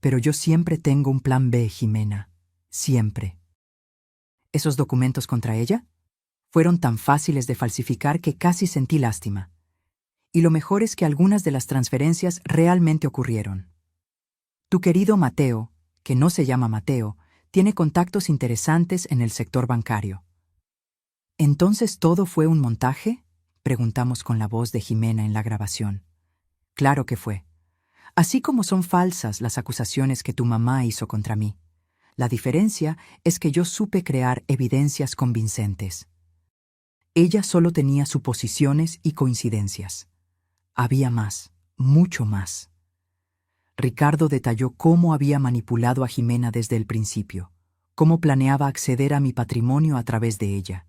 Pero yo siempre tengo un plan B, Jimena. Siempre. ¿Esos documentos contra ella? Fueron tan fáciles de falsificar que casi sentí lástima. Y lo mejor es que algunas de las transferencias realmente ocurrieron. Tu querido Mateo, que no se llama Mateo, tiene contactos interesantes en el sector bancario. ¿Entonces todo fue un montaje?, preguntamos con la voz de Jimena en la grabación. Claro que fue. Así como son falsas las acusaciones que tu mamá hizo contra mí. La diferencia es que yo supe crear evidencias convincentes. Ella solo tenía suposiciones y coincidencias. Había más, mucho más. Ricardo detalló cómo había manipulado a Jimena desde el principio, cómo planeaba acceder a mi patrimonio a través de ella,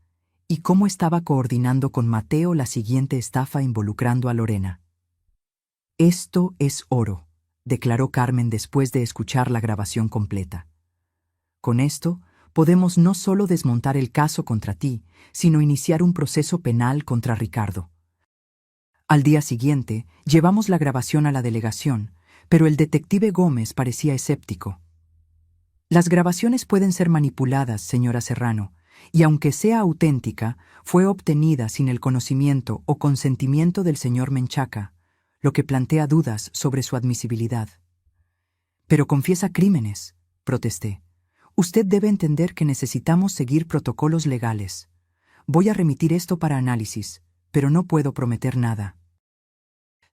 y cómo estaba coordinando con Mateo la siguiente estafa involucrando a Lorena. Esto es oro, declaró Carmen después de escuchar la grabación completa. Con esto, podemos no solo desmontar el caso contra ti, sino iniciar un proceso penal contra Ricardo. Al día siguiente, llevamos la grabación a la delegación, pero el detective Gómez parecía escéptico. Las grabaciones pueden ser manipuladas, señora Serrano, y aunque sea auténtica, fue obtenida sin el conocimiento o consentimiento del señor Menchaca, lo que plantea dudas sobre su admisibilidad. Pero confiesa crímenes, protesté. Usted debe entender que necesitamos seguir protocolos legales. Voy a remitir esto para análisis, pero no puedo prometer nada.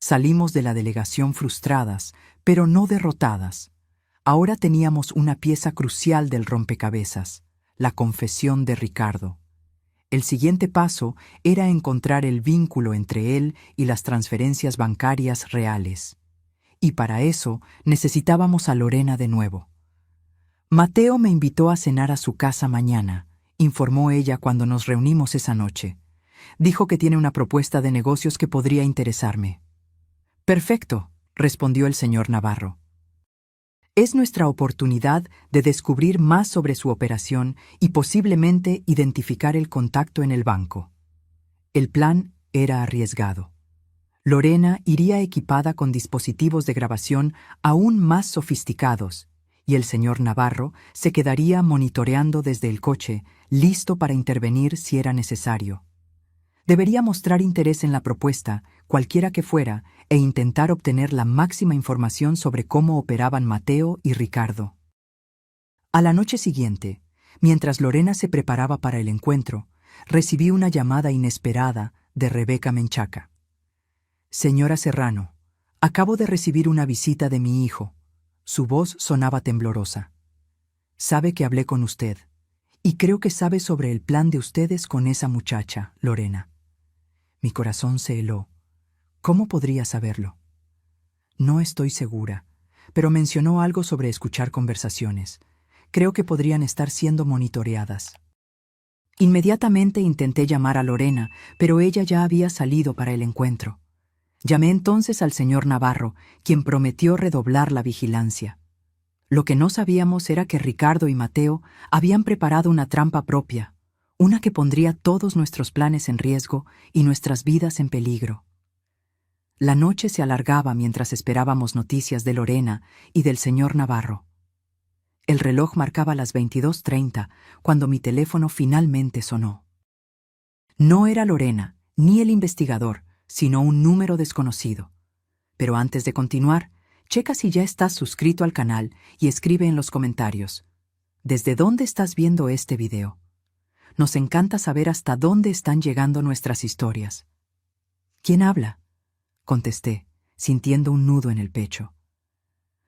Salimos de la delegación frustradas, pero no derrotadas. Ahora teníamos una pieza crucial del rompecabezas, la confesión de Ricardo. El siguiente paso era encontrar el vínculo entre él y las transferencias bancarias reales. Y para eso necesitábamos a Lorena de nuevo. Mateo me invitó a cenar a su casa mañana, informó ella cuando nos reunimos esa noche. Dijo que tiene una propuesta de negocios que podría interesarme. Perfecto, respondió el señor Navarro. Es nuestra oportunidad de descubrir más sobre su operación y posiblemente identificar el contacto en el banco. El plan era arriesgado. Lorena iría equipada con dispositivos de grabación aún más sofisticados, y el señor Navarro se quedaría monitoreando desde el coche, listo para intervenir si era necesario. Debería mostrar interés en la propuesta, cualquiera que fuera, e intentar obtener la máxima información sobre cómo operaban Mateo y Ricardo. A la noche siguiente, mientras Lorena se preparaba para el encuentro, recibí una llamada inesperada de Rebeca Menchaca. Señora Serrano, acabo de recibir una visita de mi hijo. Su voz sonaba temblorosa. Sabe que hablé con usted, y creo que sabe sobre el plan de ustedes con esa muchacha, Lorena. Mi corazón se heló. ¿Cómo podría saberlo? No estoy segura, pero mencionó algo sobre escuchar conversaciones. Creo que podrían estar siendo monitoreadas. Inmediatamente intenté llamar a Lorena, pero ella ya había salido para el encuentro. Llamé entonces al señor Navarro, quien prometió redoblar la vigilancia. Lo que no sabíamos era que Ricardo y Mateo habían preparado una trampa propia, una que pondría todos nuestros planes en riesgo y nuestras vidas en peligro. La noche se alargaba mientras esperábamos noticias de Lorena y del señor Navarro. El reloj marcaba las 22:30 cuando mi teléfono finalmente sonó. No era Lorena, ni el investigador, sino un número desconocido. Pero antes de continuar, checa si ya estás suscrito al canal y escribe en los comentarios: ¿desde dónde estás viendo este video? Nos encanta saber hasta dónde están llegando nuestras historias. ¿Quién habla?, contesté, sintiendo un nudo en el pecho.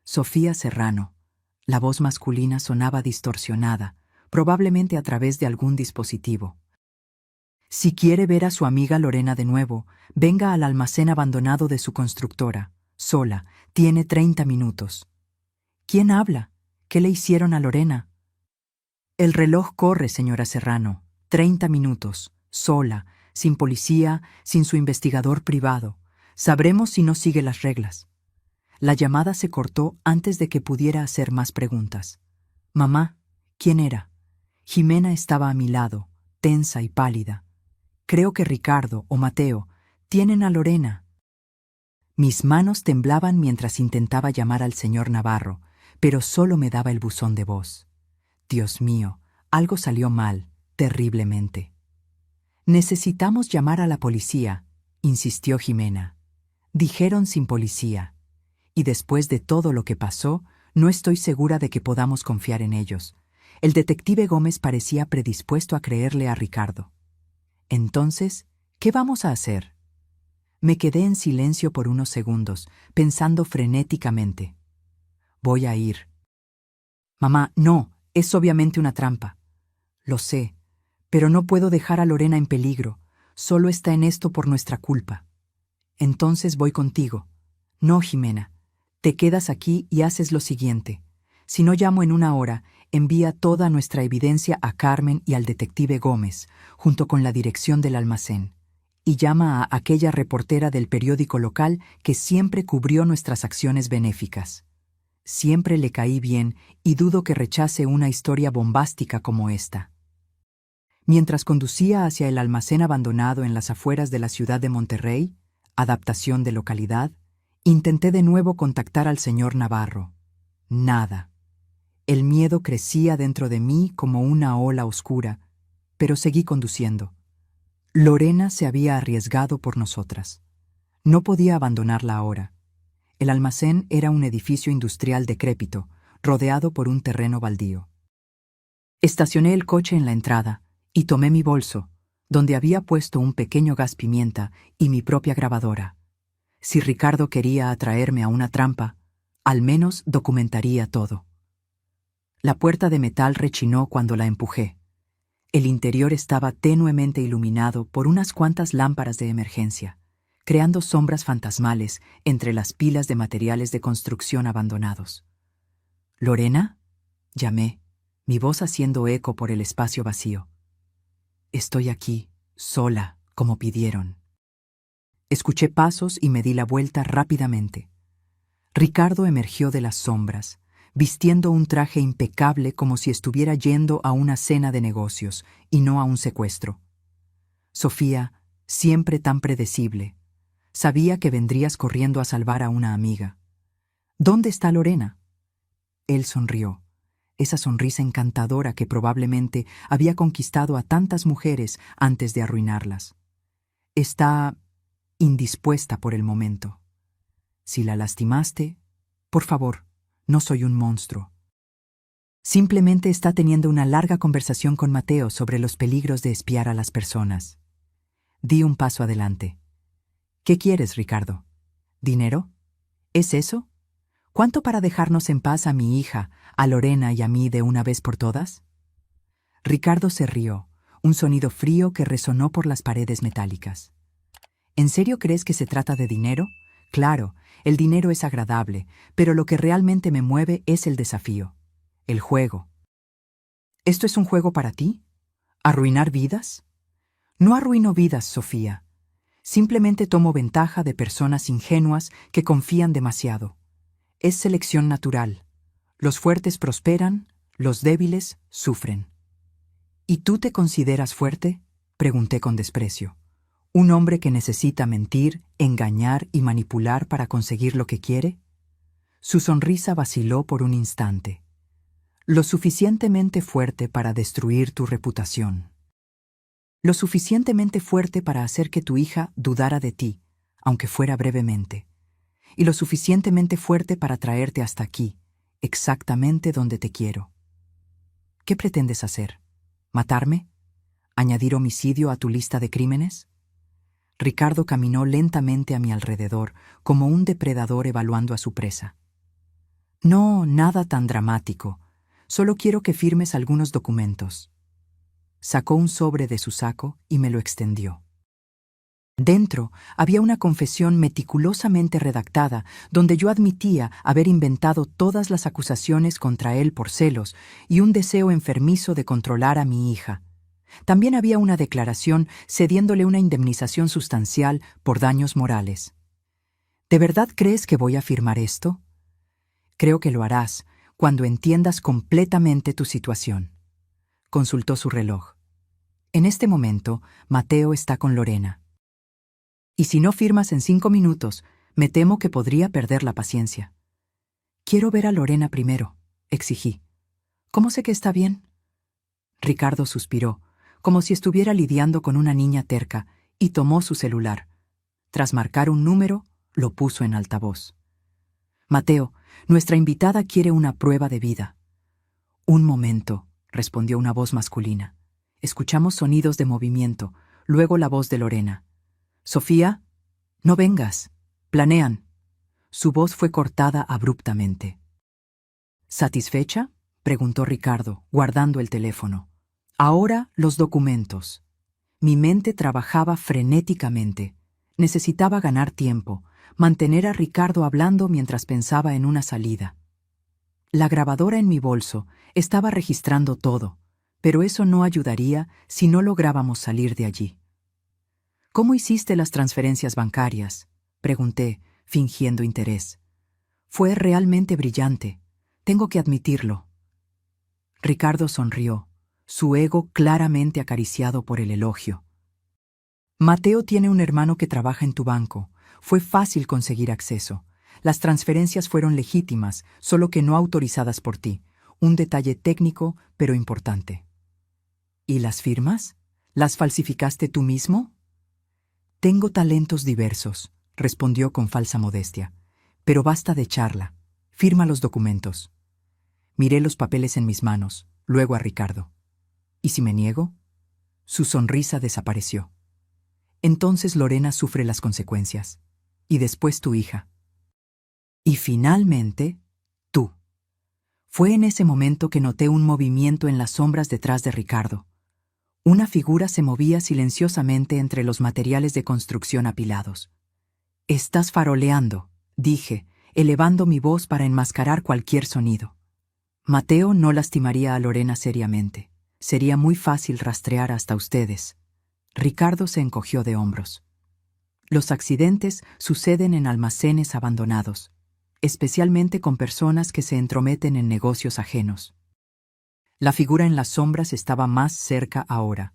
Sofía Serrano. La voz masculina sonaba distorsionada, probablemente a través de algún dispositivo. Si quiere ver a su amiga Lorena de nuevo, venga al almacén abandonado de su constructora, sola, tiene 30 minutos. ¿Quién habla? ¿Qué le hicieron a Lorena? El reloj corre, señora Serrano. 30 minutos, sola, sin policía, sin su investigador privado. Sabremos si no sigue las reglas. La llamada se cortó antes de que pudiera hacer más preguntas. Mamá, ¿quién era? Jimena estaba a mi lado, tensa y pálida. Creo que Ricardo o Mateo tienen a Lorena. Mis manos temblaban mientras intentaba llamar al señor Navarro, pero solo me daba el buzón de voz. Dios mío, algo salió mal, terriblemente. Necesitamos llamar a la policía, insistió Jimena. Dijeron sin policía. Y después de todo lo que pasó, no estoy segura de que podamos confiar en ellos. El detective Gómez parecía predispuesto a creerle a Ricardo. Entonces, ¿qué vamos a hacer? Me quedé en silencio por unos segundos, pensando frenéticamente. Voy a ir. Mamá, no, es obviamente una trampa. Lo sé, pero no puedo dejar a Lorena en peligro. Solo está en esto por nuestra culpa. Entonces voy contigo. No, Jimena. Te quedas aquí y haces lo siguiente. Si no llamo en una hora, envía toda nuestra evidencia a Carmen y al detective Gómez, junto con la dirección del almacén. Y llama a aquella reportera del periódico local que siempre cubrió nuestras acciones benéficas. Siempre le caí bien y dudo que rechace una historia bombástica como esta. Mientras conducía hacia el almacén abandonado en las afueras de la ciudad de Monterrey, adaptación de localidad, intenté de nuevo contactar al señor Navarro. Nada. El miedo crecía dentro de mí como una ola oscura, pero seguí conduciendo. Lorena se había arriesgado por nosotras. No podía abandonarla ahora. El almacén era un edificio industrial decrépito, rodeado por un terreno baldío. Estacioné el coche en la entrada y tomé mi bolso, donde había puesto un pequeño gas pimienta y mi propia grabadora. Si Ricardo quería atraerme a una trampa, al menos documentaría todo. La puerta de metal rechinó cuando la empujé. El interior estaba tenuemente iluminado por unas cuantas lámparas de emergencia, creando sombras fantasmales entre las pilas de materiales de construcción abandonados. ¿Lorena?, llamé, mi voz haciendo eco por el espacio vacío. Estoy aquí, sola, como pidieron. Escuché pasos y me di la vuelta rápidamente. Ricardo emergió de las sombras, vistiendo un traje impecable como si estuviera yendo a una cena de negocios y no a un secuestro. Sofía, siempre tan predecible, sabía que vendrías corriendo a salvar a una amiga. ¿Dónde está Lorena? Él sonrió, esa sonrisa encantadora que probablemente había conquistado a tantas mujeres antes de arruinarlas. Está indispuesta por el momento. Si la lastimaste, por favor, no soy un monstruo. Simplemente está teniendo una larga conversación con Mateo sobre los peligros de espiar a las personas. Di un paso adelante. ¿Qué quieres, Ricardo? ¿Dinero? ¿Es eso? ¿Cuánto para dejarnos en paz a mi hija, a Lorena y a mí de una vez por todas? Ricardo se rió, un sonido frío que resonó por las paredes metálicas. ¿En serio crees que se trata de dinero? Claro, el dinero es agradable, pero lo que realmente me mueve es el desafío, el juego. ¿Esto es un juego para ti? ¿Arruinar vidas? No arruino vidas, Sofía. Simplemente tomo ventaja de personas ingenuas que confían demasiado. Es selección natural. Los fuertes prosperan, los débiles sufren. ¿Y tú te consideras fuerte?, pregunté con desprecio. ¿Un hombre que necesita mentir, engañar y manipular para conseguir lo que quiere? Su sonrisa vaciló por un instante. Lo suficientemente fuerte para destruir tu reputación. Lo suficientemente fuerte para hacer que tu hija dudara de ti, aunque fuera brevemente, y lo suficientemente fuerte para traerte hasta aquí, exactamente donde te quiero. ¿Qué pretendes hacer? ¿Matarme? ¿Añadir homicidio a tu lista de crímenes? Ricardo caminó lentamente a mi alrededor, como un depredador evaluando a su presa. No, nada tan dramático. Solo quiero que firmes algunos documentos. Sacó un sobre de su saco y me lo extendió. Dentro había una confesión meticulosamente redactada donde yo admitía haber inventado todas las acusaciones contra él por celos y un deseo enfermizo de controlar a mi hija. También había una declaración cediéndole una indemnización sustancial por daños morales. ¿De verdad crees que voy a firmar esto? Creo que lo harás cuando entiendas completamente tu situación. Consultó su reloj. En este momento, Mateo está con Lorena. Y si no firmas en 5 minutos, me temo que podría perder la paciencia. Quiero ver a Lorena primero, exigí. ¿Cómo sé que está bien? Ricardo suspiró, como si estuviera lidiando con una niña terca, y tomó su celular. Tras marcar un número, lo puso en altavoz. Mateo, nuestra invitada quiere una prueba de vida. Un momento, respondió una voz masculina. Escuchamos sonidos de movimiento, luego la voz de Lorena. Sofía, no vengas. Planean. Su voz fue cortada abruptamente. ¿Satisfecha? Preguntó Ricardo, guardando el teléfono. Ahora los documentos. Mi mente trabajaba frenéticamente. Necesitaba ganar tiempo, mantener a Ricardo hablando mientras pensaba en una salida. La grabadora en mi bolso estaba registrando todo, pero eso no ayudaría si no lográbamos salir de allí. ¿Cómo hiciste las transferencias bancarias? Pregunté, fingiendo interés. Fue realmente brillante. Tengo que admitirlo. Ricardo sonrió, su ego claramente acariciado por el elogio. Mateo tiene un hermano que trabaja en tu banco. Fue fácil conseguir acceso. Las transferencias fueron legítimas, solo que no autorizadas por ti. Un detalle técnico, pero importante. ¿Y las firmas? ¿Las falsificaste tú mismo? Tengo talentos diversos, respondió con falsa modestia. Pero basta de charla. Firma los documentos. Miré los papeles en mis manos, luego a Ricardo. ¿Y si me niego? Su sonrisa desapareció. Entonces Lorena sufre las consecuencias. Y después tu hija. Y finalmente, tú. Fue en ese momento que noté un movimiento en las sombras detrás de Ricardo. Una figura se movía silenciosamente entre los materiales de construcción apilados. «Estás faroleando», dije, elevando mi voz para enmascarar cualquier sonido. Mateo no lastimaría a Lorena seriamente. Sería muy fácil rastrear hasta ustedes. Ricardo se encogió de hombros. Los accidentes suceden en almacenes abandonados, especialmente con personas que se entrometen en negocios ajenos. La figura en las sombras estaba más cerca ahora.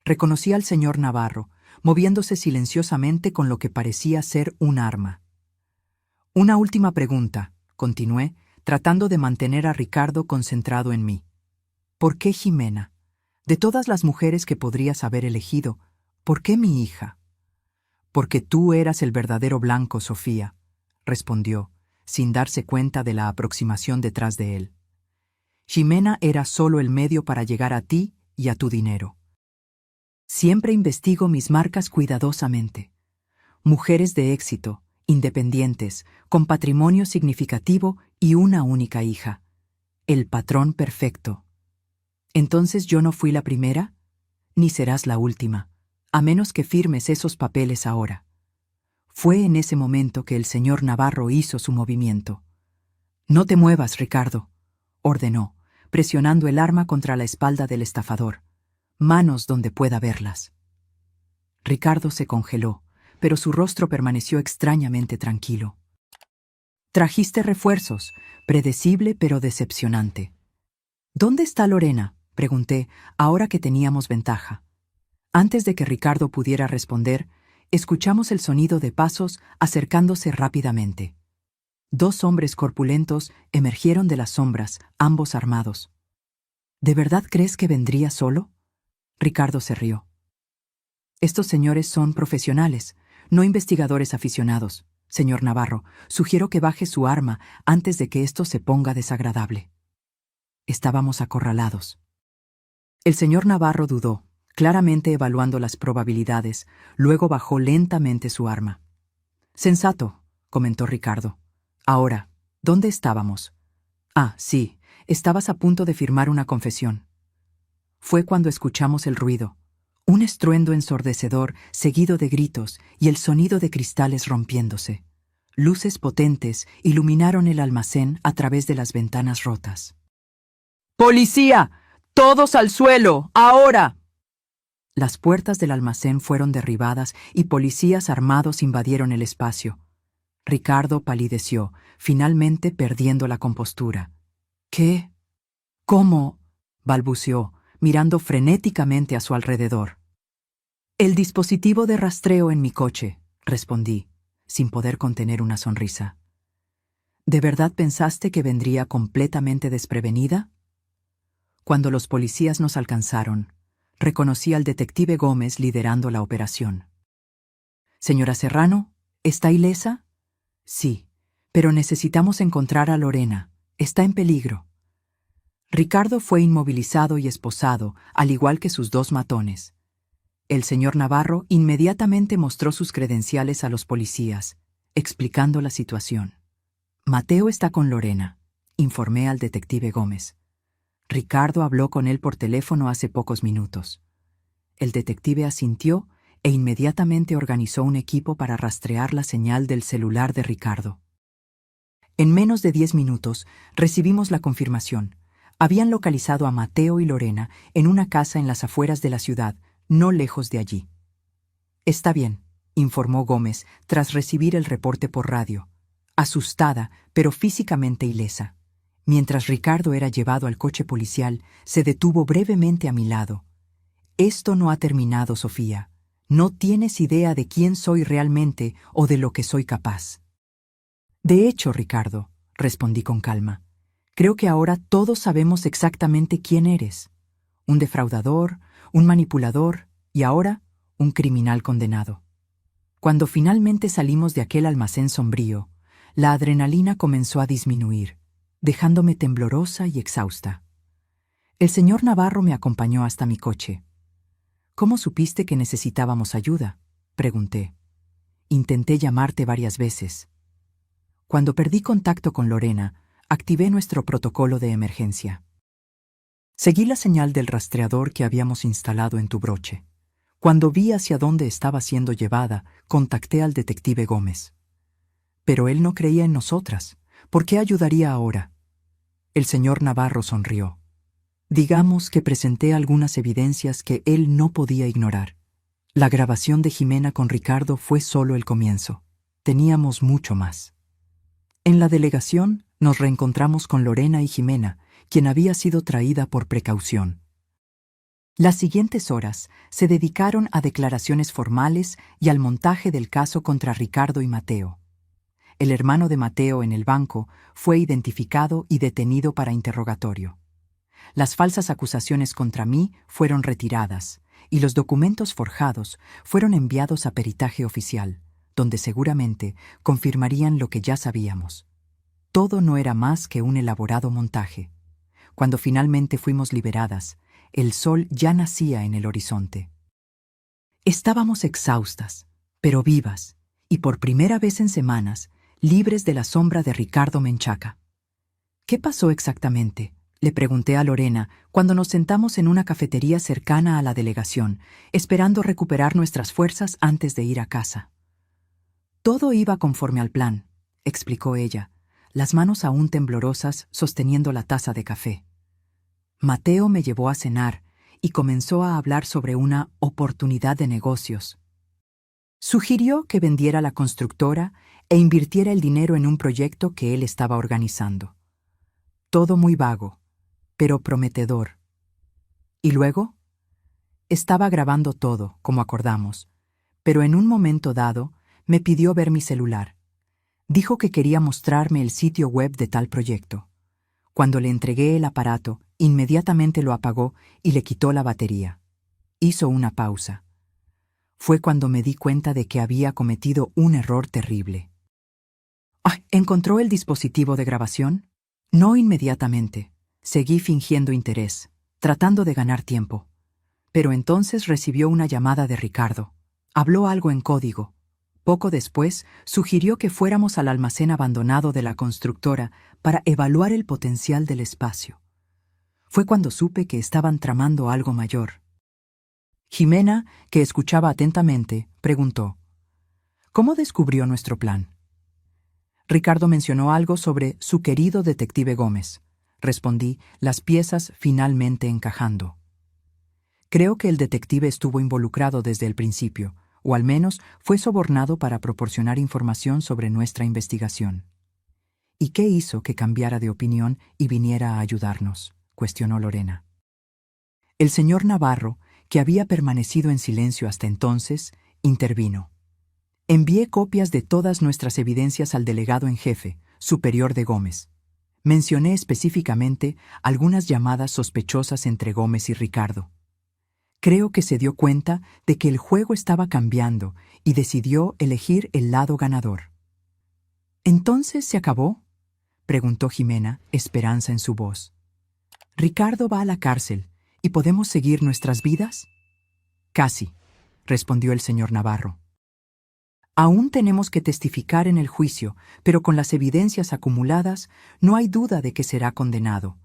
Reconocí al señor Navarro, moviéndose silenciosamente con lo que parecía ser un arma. Una última pregunta, continué, tratando de mantener a Ricardo concentrado en mí. ¿Por qué Jimena? De todas las mujeres que podrías haber elegido, ¿por qué mi hija? Porque tú eras el verdadero blanco, Sofía, respondió, sin darse cuenta de la aproximación detrás de él. Jimena era solo el medio para llegar a ti y a tu dinero. Siempre investigo mis marcas cuidadosamente. Mujeres de éxito, independientes, con patrimonio significativo y una única hija. El patrón perfecto. ¿Entonces yo no fui la primera? Ni serás la última, a menos que firmes esos papeles ahora. Fue en ese momento que el señor Navarro hizo su movimiento. «No te muevas, Ricardo», ordenó, presionando el arma contra la espalda del estafador. «Manos donde pueda verlas». Ricardo se congeló, pero su rostro permaneció extrañamente tranquilo. «Trajiste refuerzos», predecible pero decepcionante. «¿Dónde está Lorena?», pregunté, ahora que teníamos ventaja. Antes de que Ricardo pudiera responder, escuchamos el sonido de pasos acercándose rápidamente. 2 hombres corpulentos emergieron de las sombras, ambos armados. ¿De verdad crees que vendría solo? Ricardo se rió. Estos señores son profesionales. no investigadores aficionados. Señor Navarro, sugiero que baje su arma antes de que esto se ponga desagradable. Estábamos acorralados. El señor Navarro dudó, claramente evaluando las probabilidades, luego bajó lentamente su arma. Sensato, comentó Ricardo. Ahora, ¿dónde estábamos? Ah, sí, estabas a punto de firmar una confesión. Fue cuando escuchamos el ruido, un estruendo ensordecedor seguido de gritos y el sonido de cristales rompiéndose. Luces potentes iluminaron el almacén a través de las ventanas rotas. ¡Policía! ¡Todos al suelo! ¡Ahora! Las puertas del almacén fueron derribadas y policías armados invadieron el espacio. Ricardo palideció, finalmente perdiendo la compostura. ¿Qué? ¿Cómo? Balbuceó, mirando frenéticamente a su alrededor. El dispositivo de rastreo en mi coche, respondí, sin poder contener una sonrisa. ¿De verdad pensaste que vendría completamente desprevenida? Cuando los policías nos alcanzaron, reconocí al detective Gómez liderando la operación. Señora Serrano, ¿está ilesa? Sí, pero necesitamos encontrar a Lorena. Está en peligro. Ricardo fue inmovilizado y esposado, al igual que sus dos matones. El señor Navarro inmediatamente mostró sus credenciales a los policías, explicando la situación. Mateo está con Lorena, informé al detective Gómez. Ricardo habló con él por teléfono hace pocos minutos. El detective asintió e inmediatamente organizó un equipo para rastrear la señal del celular de Ricardo. En menos de 10 minutos recibimos la confirmación. Habían localizado a Mateo y Lorena en una casa en las afueras de la ciudad, no lejos de allí. Está bien, informó Gómez tras recibir el reporte por radio, asustada pero físicamente ilesa. Mientras Ricardo era llevado al coche policial, se detuvo brevemente a mi lado. Esto no ha terminado, Sofía. No tienes idea de quién soy realmente o de lo que soy capaz. De hecho, Ricardo, respondí con calma, creo que ahora todos sabemos exactamente quién eres. Un defraudador, un manipulador y ahora un criminal condenado. Cuando finalmente salimos de aquel almacén sombrío, la adrenalina comenzó a disminuir, dejándome temblorosa y exhausta. El señor Navarro me acompañó hasta mi coche. ¿Cómo supiste que necesitábamos ayuda?, pregunté. Intenté llamarte varias veces. Cuando perdí contacto con Lorena, activé nuestro protocolo de emergencia. Seguí la señal del rastreador que habíamos instalado en tu broche. Cuando vi hacia dónde estaba siendo llevada, contacté al detective Gómez. Pero él no creía en nosotras. ¿Por qué ayudaría ahora? El señor Navarro sonrió. Digamos que presenté algunas evidencias que él no podía ignorar. La grabación de Jimena con Ricardo fue solo el comienzo. Teníamos mucho más. En la delegación nos reencontramos con Lorena y Jimena, quien había sido traída por precaución. Las siguientes horas se dedicaron a declaraciones formales y al montaje del caso contra Ricardo y Mateo. El hermano de Mateo en el banco fue identificado y detenido para interrogatorio. Las falsas acusaciones contra mí fueron retiradas y los documentos forjados fueron enviados a peritaje oficial, donde seguramente confirmarían lo que ya sabíamos. Todo no era más que un elaborado montaje. Cuando finalmente fuimos liberadas, el sol ya nacía en el horizonte. Estábamos exhaustas, pero vivas, y por primera vez en semanas, libres de la sombra de Ricardo Menchaca. ¿Qué pasó exactamente?, le pregunté a Lorena cuando nos sentamos en una cafetería cercana a la delegación, esperando recuperar nuestras fuerzas antes de ir a casa. Todo iba conforme al plan, explicó ella, las manos aún temblorosas sosteniendo la taza de café. Mateo me llevó a cenar y comenzó a hablar sobre una oportunidad de negocios. Sugirió que vendiera la constructora e invirtiera el dinero en un proyecto que él estaba organizando. Todo muy vago, pero prometedor. ¿Y luego? Estaba grabando todo, como acordamos, pero en un momento dado me pidió ver mi celular. Dijo que quería mostrarme el sitio web de tal proyecto. Cuando le entregué el aparato, inmediatamente lo apagó y le quitó la batería. Hizo una pausa. fue cuando me di cuenta de que había cometido un error terrible. ¿Encontró el dispositivo de grabación? No inmediatamente. Seguí fingiendo interés, tratando de ganar tiempo. Pero entonces recibió una llamada de Ricardo. Habló algo en código. Poco después, sugirió que fuéramos al almacén abandonado de la constructora para evaluar el potencial del espacio. Fue cuando supe que estaban tramando algo mayor. Jimena, que escuchaba atentamente, preguntó: ¿Cómo descubrió nuestro plan? Ricardo mencionó algo sobre su querido detective Gómez. Respondí, las piezas finalmente encajando. Creo que el detective estuvo involucrado desde el principio, o al menos fue sobornado para proporcionar información sobre nuestra investigación. ¿Y qué hizo que cambiara de opinión y viniera a ayudarnos?, cuestionó Lorena. El señor Navarro, que había permanecido en silencio hasta entonces, intervino. Envié copias de todas nuestras evidencias al delegado en jefe, superior de Gómez. Mencioné específicamente algunas llamadas sospechosas entre Gómez y Ricardo. Creo que se dio cuenta de que el juego estaba cambiando y decidió elegir el lado ganador. ¿Entonces se acabó?, preguntó Jimena, esperanza en su voz. ¿Ricardo va a la cárcel y podemos seguir nuestras vidas? Casi, respondió el señor Navarro. Aún tenemos que testificar en el juicio, pero con las evidencias acumuladas no hay duda de que será condenado.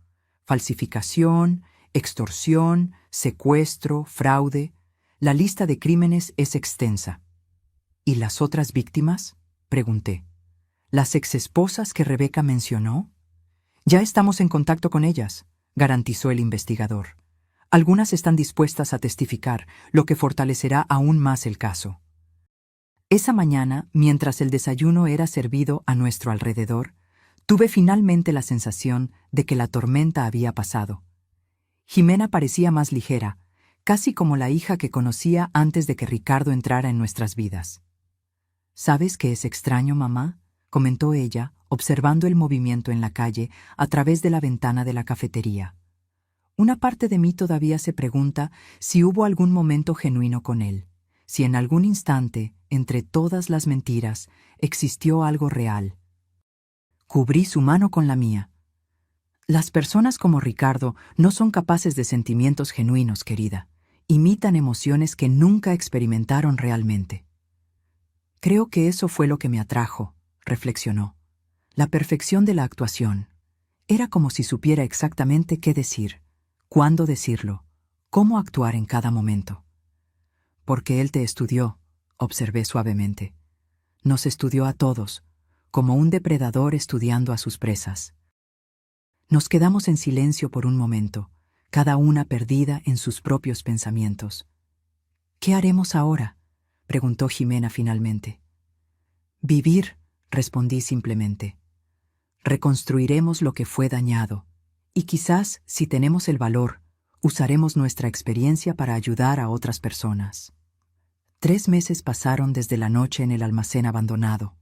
Falsificación, extorsión, secuestro, fraude. La lista de crímenes es extensa. ¿Y las otras víctimas?, pregunté. ¿Las exesposas que Rebeca mencionó? Ya estamos en contacto con ellas, garantizó el investigador. Algunas están dispuestas a testificar, lo que fortalecerá aún más el caso. Esa mañana, mientras el desayuno era servido a nuestro alrededor, tuve finalmente la sensación de que la tormenta había pasado. Jimena parecía más ligera, casi como la hija que conocía antes de que Ricardo entrara en nuestras vidas. ¿Sabes qué es extraño, mamá?, comentó ella, observando el movimiento en la calle a través de la ventana de la cafetería. Una parte de mí todavía se pregunta si hubo algún momento genuino con él, si en algún instante, entre todas las mentiras, existió algo real. Cubrí su mano con la mía. Las personas como Ricardo no son capaces de sentimientos genuinos, querida. Imitan emociones que nunca experimentaron realmente. Creo que eso fue lo que me atrajo, reflexionó. La perfección de la actuación. Era como si supiera exactamente qué decir, cuándo decirlo, cómo actuar en cada momento. Porque él te estudió, observé suavemente. Nos estudió a todos, como un depredador estudiando a sus presas. Nos quedamos en silencio por un momento, cada una perdida en sus propios pensamientos. ¿Qué haremos ahora?, preguntó Jimena finalmente. Vivir, respondí simplemente. Reconstruiremos lo que fue dañado, y quizás, si tenemos el valor, usaremos nuestra experiencia para ayudar a otras personas. 3 meses pasaron desde la noche en el almacén abandonado.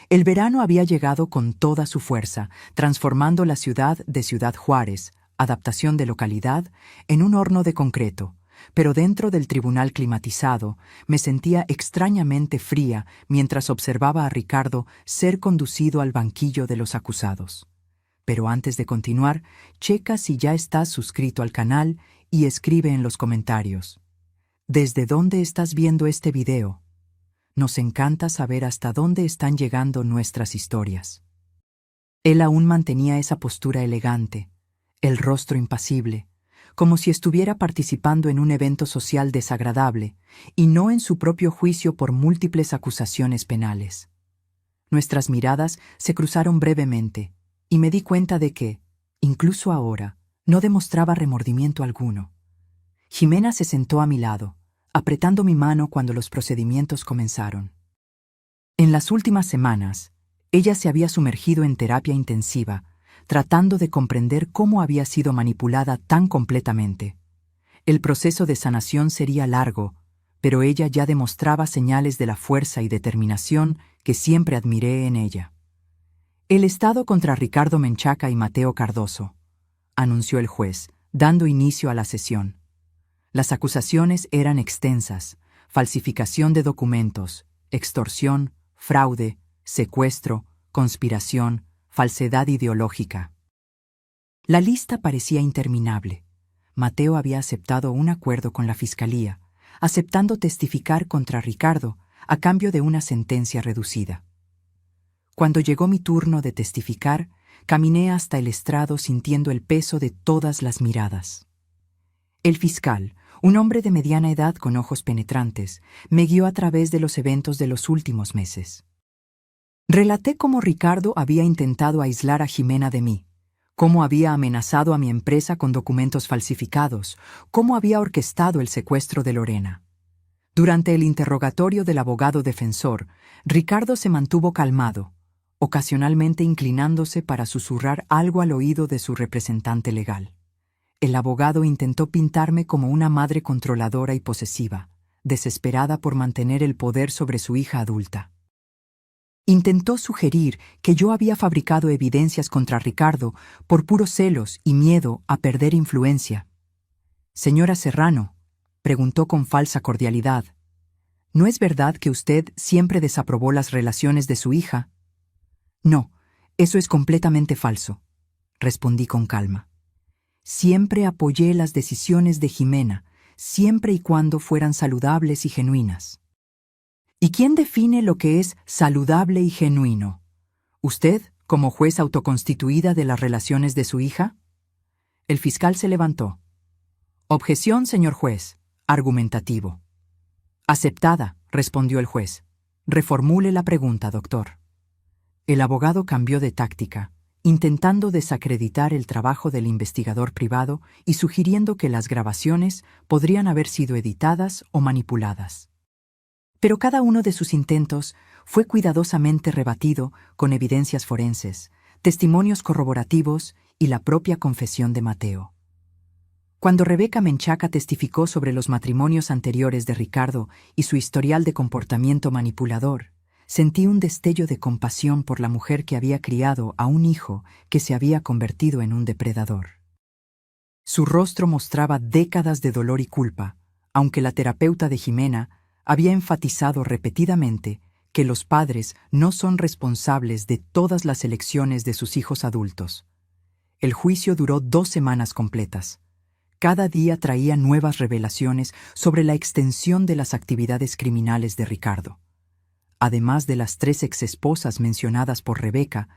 El verano había llegado con toda su fuerza, transformando la ciudad de Ciudad Juárez, adaptación de localidad, en un horno de concreto, pero dentro del tribunal climatizado me sentía extrañamente fría mientras observaba a Ricardo ser conducido al banquillo de los acusados. Pero antes de continuar, checa si ya estás suscrito al canal y escribe en los comentarios: ¿desde dónde estás viendo este video? Nos encanta saber hasta dónde están llegando nuestras historias. Él aún mantenía esa postura elegante, el rostro impasible, como si estuviera participando en un evento social desagradable y no en su propio juicio por múltiples acusaciones penales. Nuestras miradas se cruzaron brevemente y me di cuenta de que, incluso ahora, no demostraba remordimiento alguno. Jimena se sentó a mi lado, apretando mi mano cuando los procedimientos comenzaron. En las últimas semanas, ella se había sumergido en terapia intensiva, tratando de comprender cómo había sido manipulada tan completamente. El proceso de sanación sería largo, pero ella ya demostraba señales de la fuerza y determinación que siempre admiré en ella. El estado contra Ricardo Menchaca y Mateo Cardoso, anunció el juez, dando inicio a la sesión. Las acusaciones eran extensas: falsificación de documentos, extorsión, fraude, secuestro, conspiración, falsedad ideológica. La lista parecía interminable. Mateo había aceptado un acuerdo con la fiscalía, aceptando testificar contra Ricardo a cambio de una sentencia reducida. Cuando llegó mi turno de testificar, caminé hasta el estrado sintiendo el peso de todas las miradas. El fiscal, un hombre de mediana edad con ojos penetrantes, me guió a través de los eventos de los últimos meses. Relaté cómo Ricardo había intentado aislar a Jimena de mí, cómo había amenazado a mi empresa con documentos falsificados, cómo había orquestado el secuestro de Lorena. Durante el interrogatorio del abogado defensor, Ricardo se mantuvo calmado, ocasionalmente inclinándose para susurrar algo al oído de su representante legal. El abogado intentó pintarme como una madre controladora y posesiva, desesperada por mantener el poder sobre su hija adulta. Intentó sugerir que yo había fabricado evidencias contra Ricardo por puros celos y miedo a perder influencia. «Señora Serrano», preguntó con falsa cordialidad, «¿no es verdad que usted siempre desaprobó las relaciones de su hija?» «No, eso es completamente falso», respondí con calma. «Siempre apoyé las decisiones de Jimena, siempre y cuando fueran saludables y genuinas». ¿Y quién define lo que es saludable y genuino? ¿Usted, como juez autoconstituida de las relaciones de su hija? El fiscal se levantó. «Objeción, señor juez», argumentativo. «Aceptada», respondió el juez. «Reformule la pregunta, doctor». El abogado cambió de táctica, intentando desacreditar el trabajo del investigador privado y sugiriendo que las grabaciones podrían haber sido editadas o manipuladas. Pero cada uno de sus intentos fue cuidadosamente rebatido con evidencias forenses, testimonios corroborativos y la propia confesión de Mateo. Cuando Rebeca Menchaca testificó sobre los matrimonios anteriores de Ricardo y su historial de comportamiento manipulador, sentí un destello de compasión por la mujer que había criado a un hijo que se había convertido en un depredador. Su rostro mostraba décadas de dolor y culpa, aunque la terapeuta de Jimena había enfatizado repetidamente que los padres no son responsables de todas las elecciones de sus hijos adultos. El juicio duró 2 semanas completas. Cada día traía nuevas revelaciones sobre la extensión de las actividades criminales de Ricardo. Además de las 3 exesposas mencionadas por Rebeca,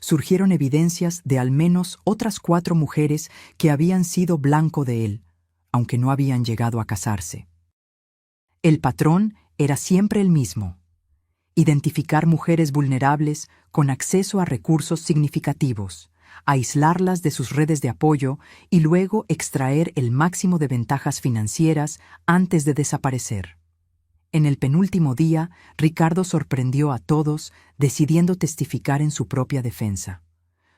surgieron evidencias de al menos otras 4 mujeres que habían sido blanco de él, aunque no habían llegado a casarse. El patrón era siempre el mismo: identificar mujeres vulnerables con acceso a recursos significativos, aislarlas de sus redes de apoyo y luego extraer el máximo de ventajas financieras antes de desaparecer. En el penúltimo día, Ricardo sorprendió a todos decidiendo testificar en su propia defensa.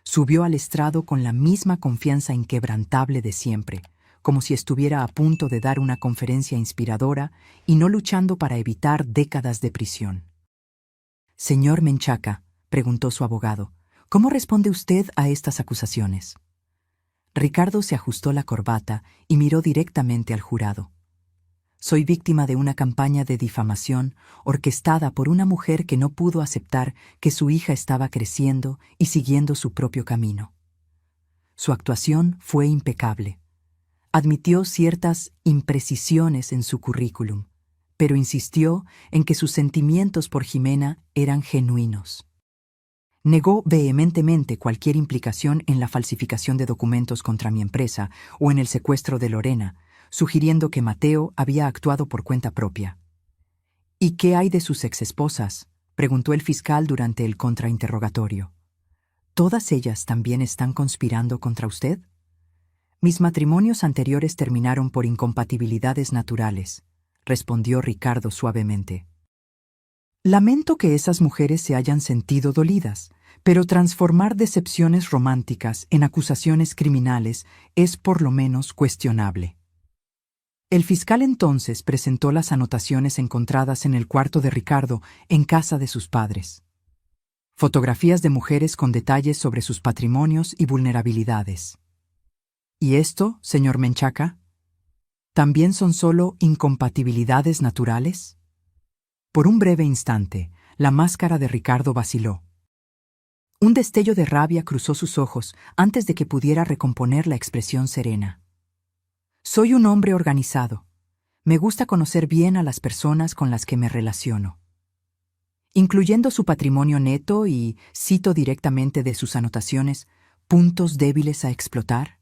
Subió al estrado con la misma confianza inquebrantable de siempre, como si estuviera a punto de dar una conferencia inspiradora y no luchando para evitar décadas de prisión. «Señor Menchaca», preguntó su abogado, «¿cómo responde usted a estas acusaciones?» Ricardo se ajustó la corbata y miró directamente al jurado. «Soy víctima de una campaña de difamación orquestada por una mujer que no pudo aceptar que su hija estaba creciendo y siguiendo su propio camino. Su actuación fue impecable. Admitió ciertas imprecisiones en su currículum, pero insistió en que sus sentimientos por Jimena eran genuinos. Negó vehementemente cualquier implicación en la falsificación de documentos contra mi empresa o en el secuestro de Lorena, sugiriendo que Mateo había actuado por cuenta propia. «¿Y qué hay de sus exesposas?», preguntó el fiscal durante el contrainterrogatorio. «¿Todas ellas también están conspirando contra usted?» «Mis matrimonios anteriores terminaron por incompatibilidades naturales», respondió Ricardo suavemente. «Lamento que esas mujeres se hayan sentido dolidas, pero transformar decepciones románticas en acusaciones criminales es por lo menos cuestionable». El fiscal entonces presentó las anotaciones encontradas en el cuarto de Ricardo en casa de sus padres. Fotografías de mujeres con detalles sobre sus patrimonios y vulnerabilidades. «¿Y esto, señor Menchaca?». ¿También son solo incompatibilidades naturales? Por un breve instante, la máscara de Ricardo vaciló. Un destello de rabia cruzó sus ojos antes de que pudiera recomponer la expresión serena. Soy un hombre organizado. Me gusta conocer bien a las personas con las que me relaciono. Incluyendo su patrimonio neto y, cito directamente de sus anotaciones, puntos débiles a explotar.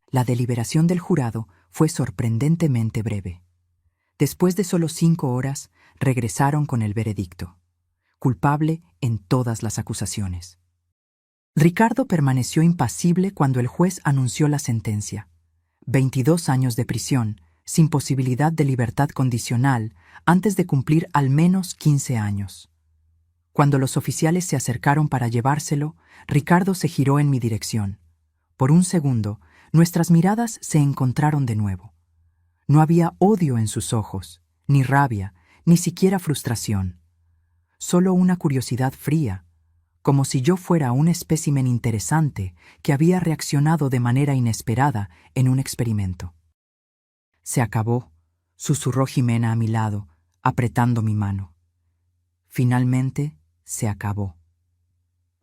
La deliberación del jurado fue sorprendentemente breve. Después de solo 5 horas, regresaron con el veredicto. Culpable en todas las acusaciones. Ricardo permaneció impasible cuando el juez anunció la sentencia. 22 años de prisión, sin posibilidad de libertad condicional, antes de cumplir al menos 15 años. Cuando los oficiales se acercaron para llevárselo, Ricardo se giró en mi dirección. Por un segundo, nuestras miradas se encontraron de nuevo. No había odio en sus ojos, ni rabia, ni siquiera frustración. Solo una curiosidad fría, como si yo fuera un espécimen interesante que había reaccionado de manera inesperada en un experimento. Se acabó, susurró Jimena a mi lado, apretando mi mano. Finalmente, se acabó.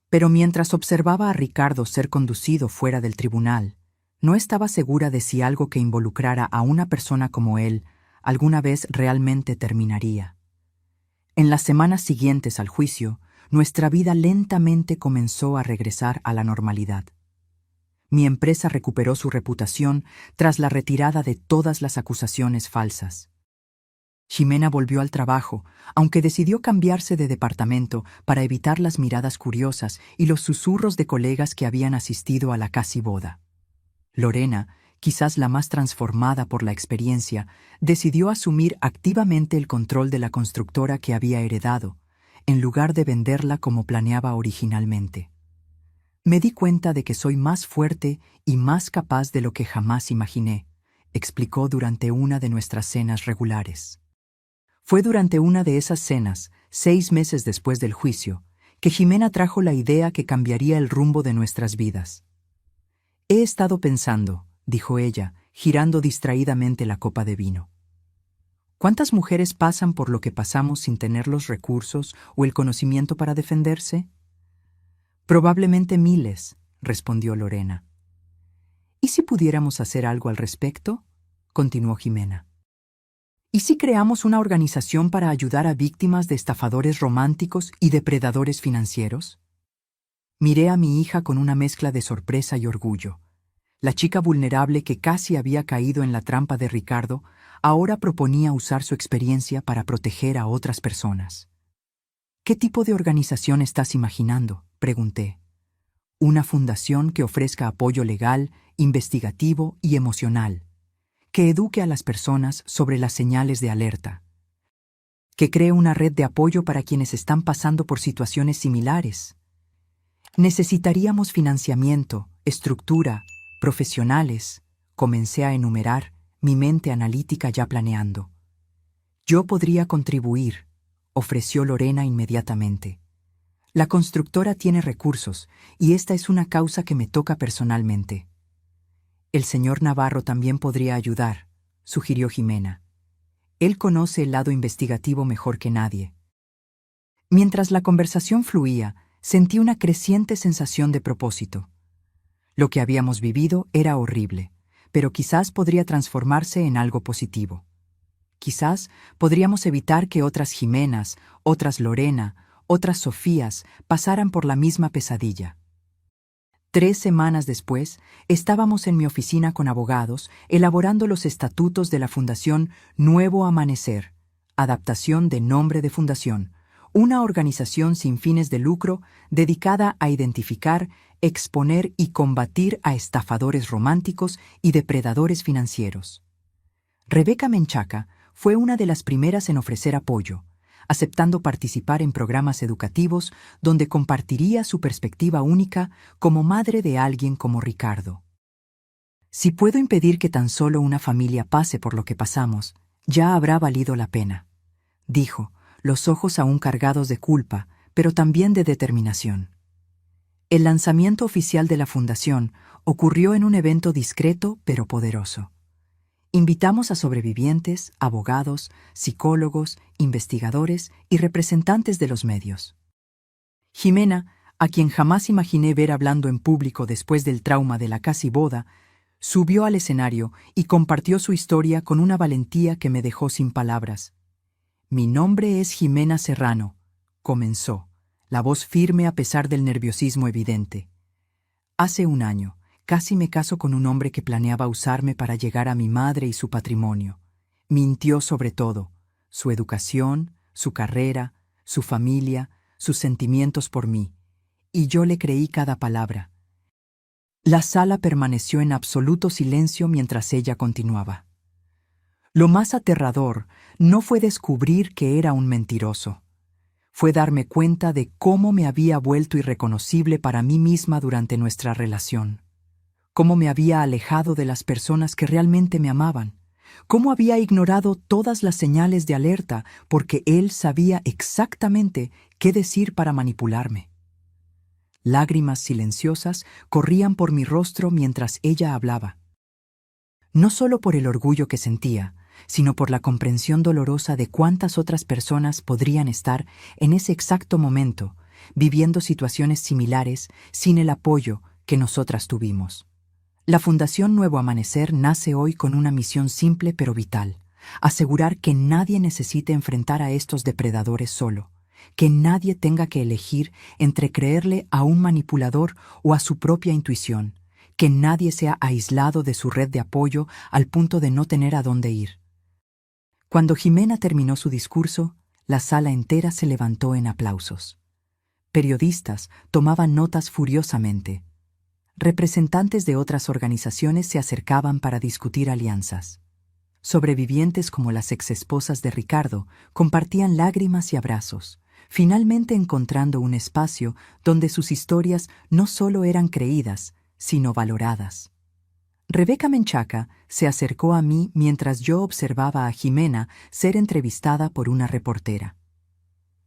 Pero mientras observaba a Ricardo ser conducido fuera del tribunal, no estaba segura de si algo que involucrara a una persona como él alguna vez realmente terminaría. En las semanas siguientes al juicio, nuestra vida lentamente comenzó a regresar a la normalidad. Mi empresa recuperó su reputación tras la retirada de todas las acusaciones falsas. Jimena volvió al trabajo, aunque decidió cambiarse de departamento para evitar las miradas curiosas y los susurros de colegas que habían asistido a la casi boda. Lorena, quizás la más transformada por la experiencia, decidió asumir activamente el control de la constructora que había heredado, en lugar de venderla como planeaba originalmente. Me di cuenta de que soy más fuerte y más capaz de lo que jamás imaginé, explicó durante una de nuestras cenas regulares. Fue durante una de esas cenas, 6 meses después del juicio, que Jimena trajo la idea que cambiaría el rumbo de nuestras vidas. He estado pensando, dijo ella, girando distraídamente la copa de vino. ¿Cuántas mujeres pasan por lo que pasamos sin tener los recursos o el conocimiento para defenderse? Probablemente miles, respondió Lorena. ¿Y si pudiéramos hacer algo al respecto? Continuó Jimena. ¿Y si creamos una organización para ayudar a víctimas de estafadores románticos y depredadores financieros? Miré a mi hija con una mezcla de sorpresa y orgullo. La chica vulnerable que casi había caído en la trampa de Ricardo, ahora proponía usar su experiencia para proteger a otras personas. ¿Qué tipo de organización estás imaginando?, pregunté. Una fundación que ofrezca apoyo legal, investigativo y emocional, que eduque a las personas sobre las señales de alerta, que cree una red de apoyo para quienes están pasando por situaciones similares. Necesitaríamos financiamiento, estructura, profesionales, comencé a enumerar, mi mente analítica ya planeando. Yo podría contribuir, ofreció Lorena inmediatamente. La constructora tiene recursos y esta es una causa que me toca personalmente. El señor Navarro también podría ayudar, sugirió Jimena. Él conoce el lado investigativo mejor que nadie. Mientras la conversación fluía, sentí una creciente sensación de propósito. Lo que habíamos vivido era horrible, pero quizás podría transformarse en algo positivo. Quizás podríamos evitar que otras Jimenas, otras Lorena, otras Sofías pasaran por la misma pesadilla. 3 semanas después, estábamos en mi oficina con abogados, elaborando los estatutos de la Fundación Nuevo Amanecer, adaptación de nombre de fundación, una organización sin fines de lucro dedicada a identificar, exponer y combatir a estafadores románticos y depredadores financieros. Rebeca Menchaca fue una de las primeras en ofrecer apoyo, aceptando participar en programas educativos donde compartiría su perspectiva única como madre de alguien como Ricardo. Si puedo impedir que tan solo una familia pase por lo que pasamos, ya habrá valido la pena, dijo, los ojos aún cargados de culpa, pero también de determinación. El lanzamiento oficial de la fundación ocurrió en un evento discreto pero poderoso. Invitamos a sobrevivientes, abogados, psicólogos, investigadores y representantes de los medios. Jimena, a quien jamás imaginé ver hablando en público después del trauma de la casi boda, subió al escenario y compartió su historia con una valentía que me dejó sin palabras. «Mi nombre es Jimena Serrano», comenzó, la voz firme a pesar del nerviosismo evidente. «Hace un año, casi me caso con un hombre que planeaba usarme para llegar a mi madre y su patrimonio. Mintió sobre todo, su educación, su carrera, su familia, sus sentimientos por mí, y yo le creí cada palabra». La sala permaneció en absoluto silencio mientras ella continuaba. Lo más aterrador no fue descubrir que era un mentiroso. Fue darme cuenta de cómo me había vuelto irreconocible para mí misma durante nuestra relación. Cómo me había alejado de las personas que realmente me amaban. Cómo había ignorado todas las señales de alerta porque él sabía exactamente qué decir para manipularme. Lágrimas silenciosas corrían por mi rostro mientras ella hablaba. No solo por el orgullo que sentía, sino por la comprensión dolorosa de cuántas otras personas podrían estar en ese exacto momento, viviendo situaciones similares sin el apoyo que nosotras tuvimos. La Fundación Nuevo Amanecer nace hoy con una misión simple pero vital: asegurar que nadie necesite enfrentar a estos depredadores solo, que nadie tenga que elegir entre creerle a un manipulador o a su propia intuición, que nadie sea aislado de su red de apoyo al punto de no tener a dónde ir. Cuando Jimena terminó su discurso, la sala entera se levantó en aplausos. Periodistas tomaban notas furiosamente. Representantes de otras organizaciones se acercaban para discutir alianzas. Sobrevivientes como las exesposas de Ricardo compartían lágrimas y abrazos, finalmente encontrando un espacio donde sus historias no solo eran creídas, sino valoradas. Rebeca Menchaca se acercó a mí mientras yo observaba a Jimena ser entrevistada por una reportera.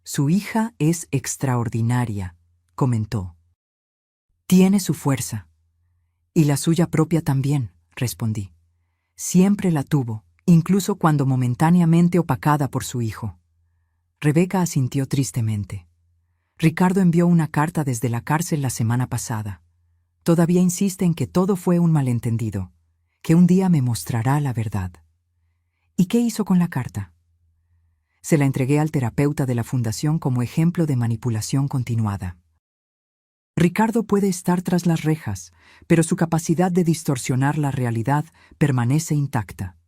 «Su hija es extraordinaria», comentó. «Tiene su fuerza». «Y la suya propia también», respondí. «Siempre la tuvo, incluso cuando momentáneamente opacada por su hijo». Rebeca asintió tristemente. «Ricardo envió una carta desde la cárcel la semana pasada. Todavía insiste en que todo fue un malentendido, que un día me mostrará la verdad». «¿Y qué hizo con la carta?» «Se la entregué al terapeuta de la fundación como ejemplo de manipulación continuada». Ricardo puede estar tras las rejas, pero su capacidad de distorsionar la realidad permanece intacta.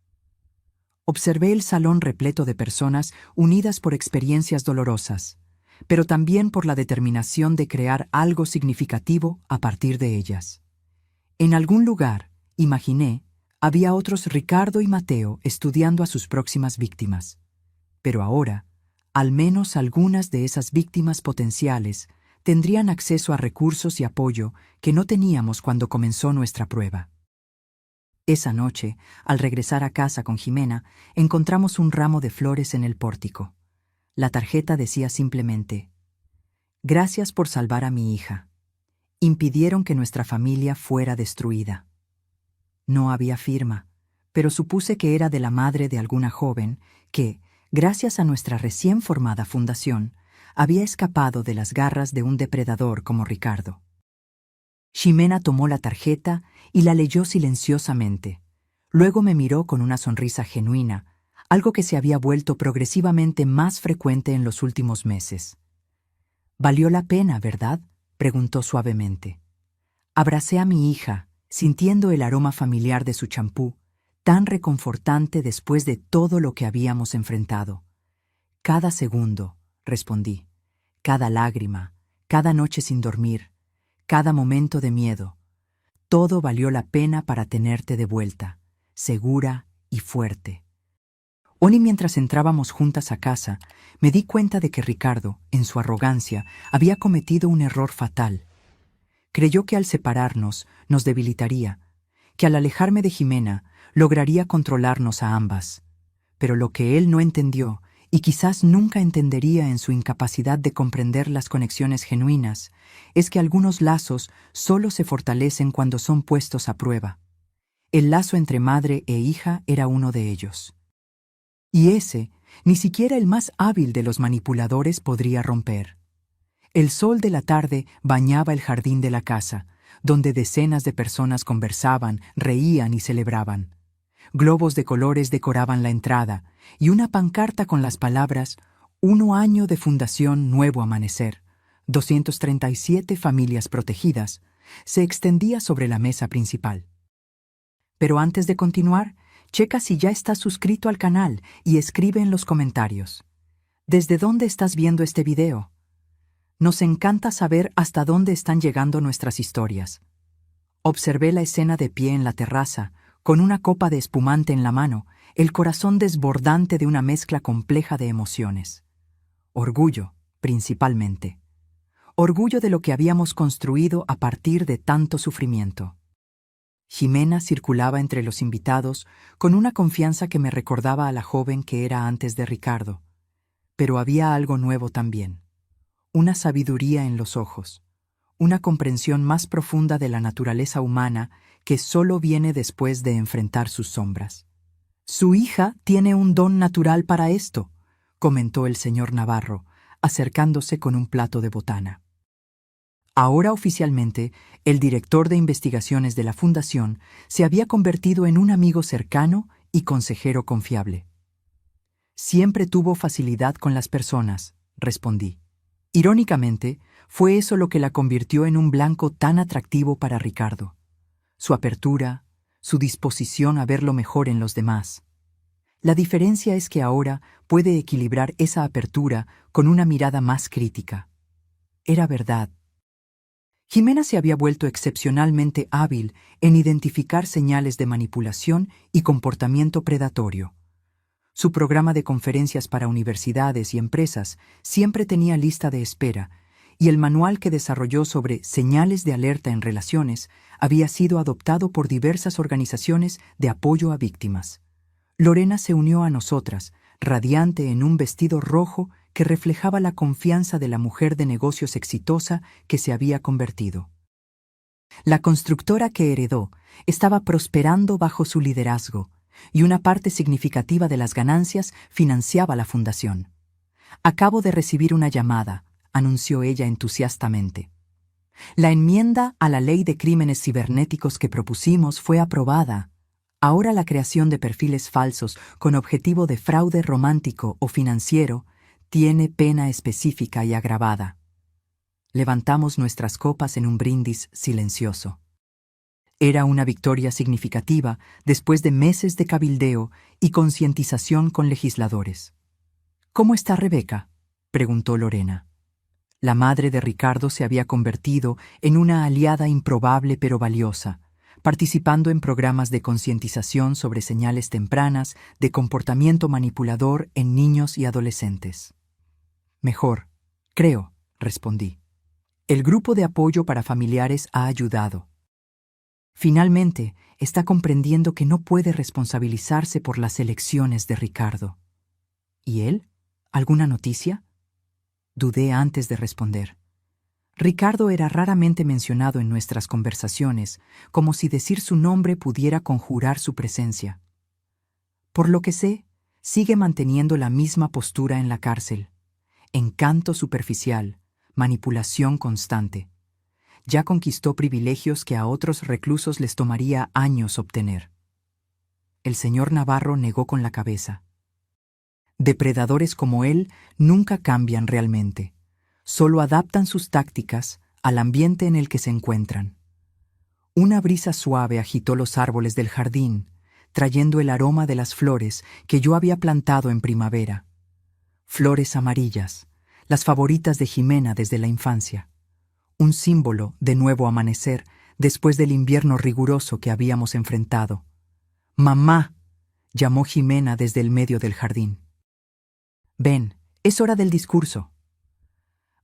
Observé el salón repleto de personas unidas por experiencias dolorosas, pero también por la determinación de crear algo significativo a partir de ellas. En algún lugar, imaginé, había otros Ricardo y Mateo estudiando a sus próximas víctimas. Pero ahora, al menos algunas de esas víctimas potenciales tendrían acceso a recursos y apoyo que no teníamos cuando comenzó nuestra prueba. Esa noche, al regresar a casa con Jimena, encontramos un ramo de flores en el pórtico. La tarjeta decía simplemente: «Gracias por salvar a mi hija. Impidieron que nuestra familia fuera destruida». No había firma, pero supuse que era de la madre de alguna joven que, gracias a nuestra recién formada fundación, había escapado de las garras de un depredador como Ricardo. Ximena tomó la tarjeta y la leyó silenciosamente. Luego me miró con una sonrisa genuina, algo que se había vuelto progresivamente más frecuente en los últimos meses. «Valió la pena, ¿verdad?», preguntó suavemente. Abracé a mi hija, sintiendo el aroma familiar de su champú, tan reconfortante después de todo lo que habíamos enfrentado. «Cada segundo», respondí, «cada lágrima, cada noche sin dormir, cada momento de miedo, todo valió la pena para tenerte de vuelta, segura y fuerte». Hoy, mientras entrábamos juntas a casa, me di cuenta de que Ricardo, en su arrogancia, había cometido un error fatal. Creyó que al separarnos nos debilitaría, que al alejarme de Jimena lograría controlarnos a ambas. Pero lo que él no entendió, y quizás nunca entendería en su incapacidad de comprender las conexiones genuinas, es que algunos lazos solo se fortalecen cuando son puestos a prueba. El lazo entre madre e hija era uno de ellos. Y ese, ni siquiera el más hábil de los manipuladores podría romper. El sol de la tarde bañaba el jardín de la casa, donde decenas de personas conversaban, reían y celebraban. Globos de colores decoraban la entrada, y una pancarta con las palabras «1 año de fundación Nuevo Amanecer, 237 familias protegidas», se extendía sobre la mesa principal. Pero antes de continuar, checa si ya estás suscrito al canal y escribe en los comentarios. ¿Desde dónde estás viendo este video? Nos encanta saber hasta dónde están llegando nuestras historias. Observé la escena de pie en la terraza, con una copa de espumante en la mano, el corazón desbordante de una mezcla compleja de emociones. Orgullo, principalmente. Orgullo de lo que habíamos construido a partir de tanto sufrimiento. Jimena circulaba entre los invitados con una confianza que me recordaba a la joven que era antes de Ricardo. Pero había algo nuevo también. Una sabiduría en los ojos, una comprensión más profunda de la naturaleza humana que solo viene después de enfrentar sus sombras. «Su hija tiene un don natural para esto», comentó el señor Navarro, acercándose con un plato de botana. Ahora oficialmente, el director de investigaciones de la Fundación se había convertido en un amigo cercano y consejero confiable. «Siempre tuvo facilidad con las personas», respondí. Irónicamente, fue eso lo que la convirtió en un blanco tan atractivo para Ricardo. Su apertura, su disposición a ver lo mejor en los demás. La diferencia es que ahora puede equilibrar esa apertura con una mirada más crítica. Era verdad. Jimena se había vuelto excepcionalmente hábil en identificar señales de manipulación y comportamiento predatorio. Su programa de conferencias para universidades y empresas siempre tenía lista de espera, y el manual que desarrolló sobre señales de alerta en relaciones había sido adoptado por diversas organizaciones de apoyo a víctimas. Lorena se unió a nosotras, radiante en un vestido rojo que reflejaba la confianza de la mujer de negocios exitosa que se había convertido. La constructora que heredó estaba prosperando bajo su liderazgo, y una parte significativa de las ganancias financiaba la fundación. «Acabo de recibir una llamada», anunció ella entusiastamente. «La enmienda a la ley de crímenes cibernéticos que propusimos fue aprobada. Ahora la creación de perfiles falsos con objetivo de fraude romántico o financiero tiene pena específica y agravada». Levantamos nuestras copas en un brindis silencioso. Era una victoria significativa después de meses de cabildeo y concientización con legisladores. «¿Cómo está Rebeca?», preguntó Lorena. La madre de Ricardo se había convertido en una aliada improbable pero valiosa, participando en programas de concientización sobre señales tempranas de comportamiento manipulador en niños y adolescentes. «Mejor, creo», respondí. «El grupo de apoyo para familiares ha ayudado. Finalmente, está comprendiendo que no puede responsabilizarse por las elecciones de Ricardo». «¿Y él? ¿Alguna noticia?». Dudé antes de responder. Ricardo era raramente mencionado en nuestras conversaciones, como si decir su nombre pudiera conjurar su presencia. Por lo que sé, sigue manteniendo la misma postura en la cárcel. Encanto superficial, manipulación constante. Ya conquistó privilegios que a otros reclusos les tomaría años obtener. El señor Navarro negó con la cabeza. Depredadores como él nunca cambian realmente. Solo adaptan sus tácticas al ambiente en el que se encuentran. Una brisa suave agitó los árboles del jardín, trayendo el aroma de las flores que yo había plantado en primavera. Flores amarillas, las favoritas de Jimena desde la infancia. Un símbolo de nuevo amanecer después del invierno riguroso que habíamos enfrentado. «Mamá», llamó Jimena desde el medio del jardín. «Ven, es hora del discurso».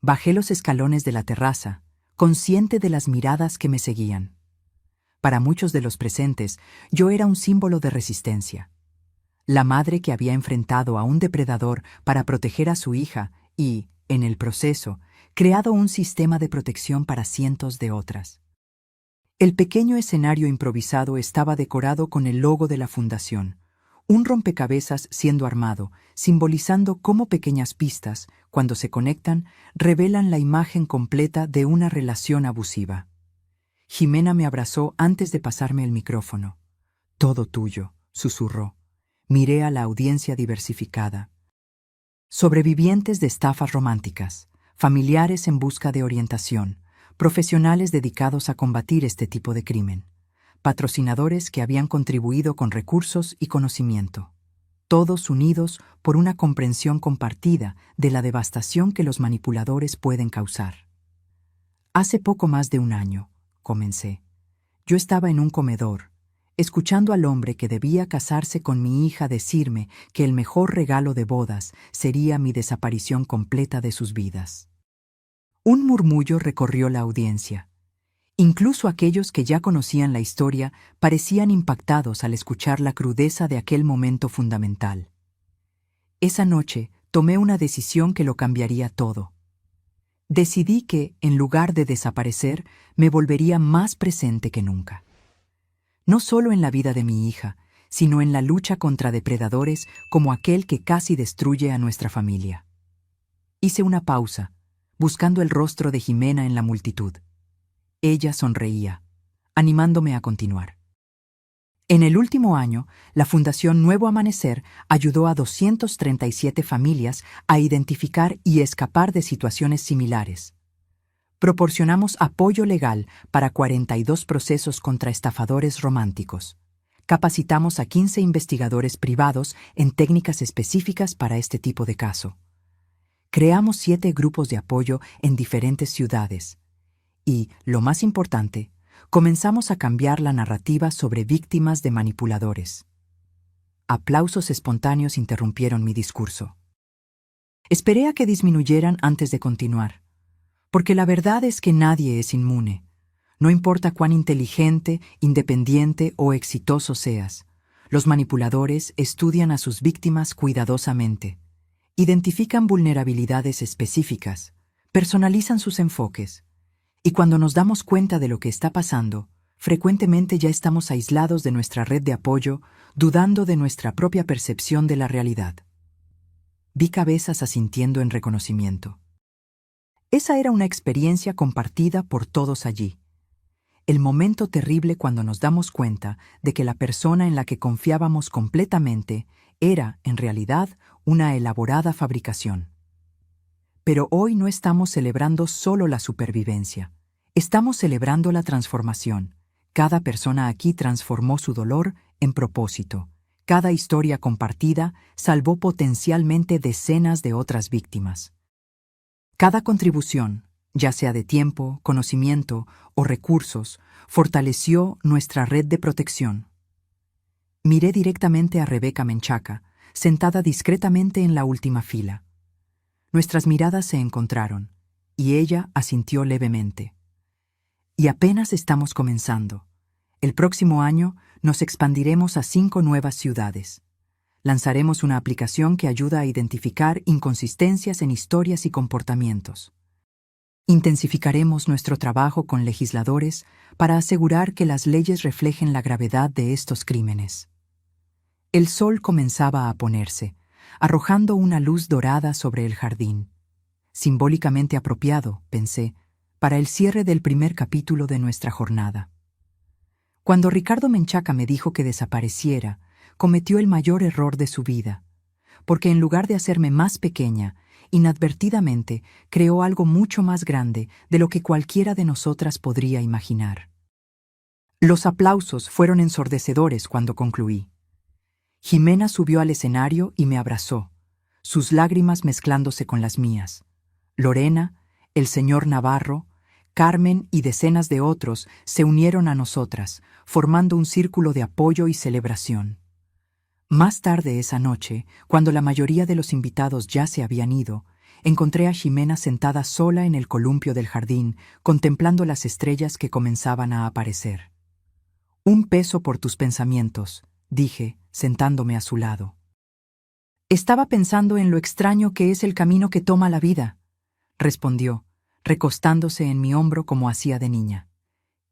Bajé los escalones de la terraza, consciente de las miradas que me seguían. Para muchos de los presentes, yo era un símbolo de resistencia. La madre que había enfrentado a un depredador para proteger a su hija y, en el proceso, creado un sistema de protección para cientos de otras. El pequeño escenario improvisado estaba decorado con el logo de la fundación, un rompecabezas siendo armado, simbolizando cómo pequeñas pistas, cuando se conectan, revelan la imagen completa de una relación abusiva. Jimena me abrazó antes de pasarme el micrófono. «Todo tuyo», susurró. Miré a la audiencia diversificada. Sobrevivientes de estafas románticas, familiares en busca de orientación, profesionales dedicados a combatir este tipo de crimen, patrocinadores que habían contribuido con recursos y conocimiento, todos unidos por una comprensión compartida de la devastación que los manipuladores pueden causar. Hace poco más de un año, comencé. Yo estaba en un comedor, escuchando al hombre que debía casarse con mi hija decirme que el mejor regalo de bodas sería mi desaparición completa de sus vidas. Un murmullo recorrió la audiencia. Incluso aquellos que ya conocían la historia parecían impactados al escuchar la crudeza de aquel momento fundamental. Esa noche tomé una decisión que lo cambiaría todo. Decidí que, en lugar de desaparecer, me volvería más presente que nunca. No solo en la vida de mi hija, sino en la lucha contra depredadores como aquel que casi destruye a nuestra familia. Hice una pausa, buscando el rostro de Jimena en la multitud. Ella sonreía, animándome a continuar. En el último año, la Fundación Nuevo Amanecer ayudó a 237 familias a identificar y escapar de situaciones similares. Proporcionamos apoyo legal para 42 procesos contra estafadores románticos. Capacitamos a 15 investigadores privados en técnicas específicas para este tipo de caso. Creamos 7 grupos de apoyo en diferentes ciudades. Y, lo más importante, comenzamos a cambiar la narrativa sobre víctimas de manipuladores. Aplausos espontáneos interrumpieron mi discurso. Esperé a que disminuyeran antes de continuar, porque la verdad es que nadie es inmune. No importa cuán inteligente, independiente o exitoso seas, los manipuladores estudian a sus víctimas cuidadosamente, identifican vulnerabilidades específicas, personalizan sus enfoques, y cuando nos damos cuenta de lo que está pasando, frecuentemente ya estamos aislados de nuestra red de apoyo, dudando de nuestra propia percepción de la realidad. Vi cabezas asintiendo en reconocimiento. Esa era una experiencia compartida por todos allí. El momento terrible cuando nos damos cuenta de que la persona en la que confiábamos completamente era, en realidad, una elaborada fabricación. Pero hoy no estamos celebrando solo la supervivencia. Estamos celebrando la transformación. Cada persona aquí transformó su dolor en propósito. Cada historia compartida salvó potencialmente decenas de otras víctimas. Cada contribución, ya sea de tiempo, conocimiento o recursos, fortaleció nuestra red de protección. Miré directamente a Rebeca Menchaca, sentada discretamente en la última fila. Nuestras miradas se encontraron, y ella asintió levemente. Y apenas estamos comenzando. El próximo año nos expandiremos a 5 nuevas ciudades. Lanzaremos una aplicación que ayuda a identificar inconsistencias en historias y comportamientos. Intensificaremos nuestro trabajo con legisladores para asegurar que las leyes reflejen la gravedad de estos crímenes. El sol comenzaba a ponerse, arrojando una luz dorada sobre el jardín. Simbólicamente apropiado, pensé, para el cierre del primer capítulo de nuestra jornada. Cuando Ricardo Menchaca me dijo que desapareciera, cometió el mayor error de su vida, porque en lugar de hacerme más pequeña, inadvertidamente creó algo mucho más grande de lo que cualquiera de nosotras podría imaginar. Los aplausos fueron ensordecedores cuando concluí. Jimena subió al escenario y me abrazó, sus lágrimas mezclándose con las mías. Lorena, el señor Navarro, Carmen y decenas de otros se unieron a nosotras, formando un círculo de apoyo y celebración. Más tarde esa noche, cuando la mayoría de los invitados ya se habían ido, encontré a Jimena sentada sola en el columpio del jardín, contemplando las estrellas que comenzaban a aparecer. «Un peso por tus pensamientos», dije, sentándome a su lado. «Estaba pensando en lo extraño que es el camino que toma la vida», respondió, recostándose en mi hombro como hacía de niña.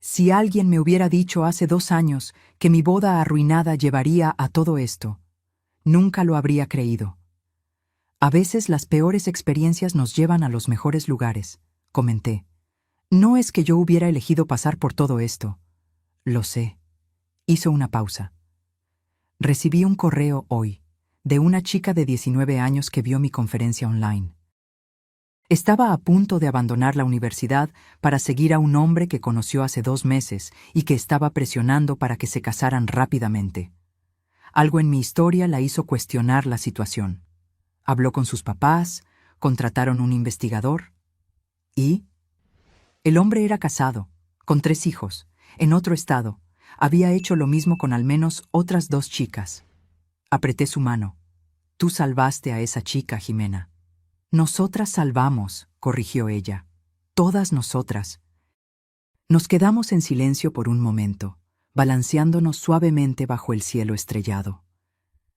Si alguien me hubiera dicho hace 2 años que mi boda arruinada llevaría a todo esto, nunca lo habría creído. A veces las peores experiencias nos llevan a los mejores lugares, comenté. No es que yo hubiera elegido pasar por todo esto. Lo sé. Hizo una pausa. Recibí un correo hoy, de una chica de 19 años que vio mi conferencia online. Estaba a punto de abandonar la universidad para seguir a un hombre que conoció hace 2 meses y que estaba presionando para que se casaran rápidamente. Algo en mi historia la hizo cuestionar la situación. Habló con sus papás, contrataron un investigador y... El hombre era casado, con 3 hijos, en otro estado. Había hecho lo mismo con al menos otras 2 chicas. Apreté su mano. Tú salvaste a esa chica, Jimena. Nosotras salvamos, corrigió ella. Todas nosotras. Nos quedamos en silencio por un momento, balanceándonos suavemente bajo el cielo estrellado.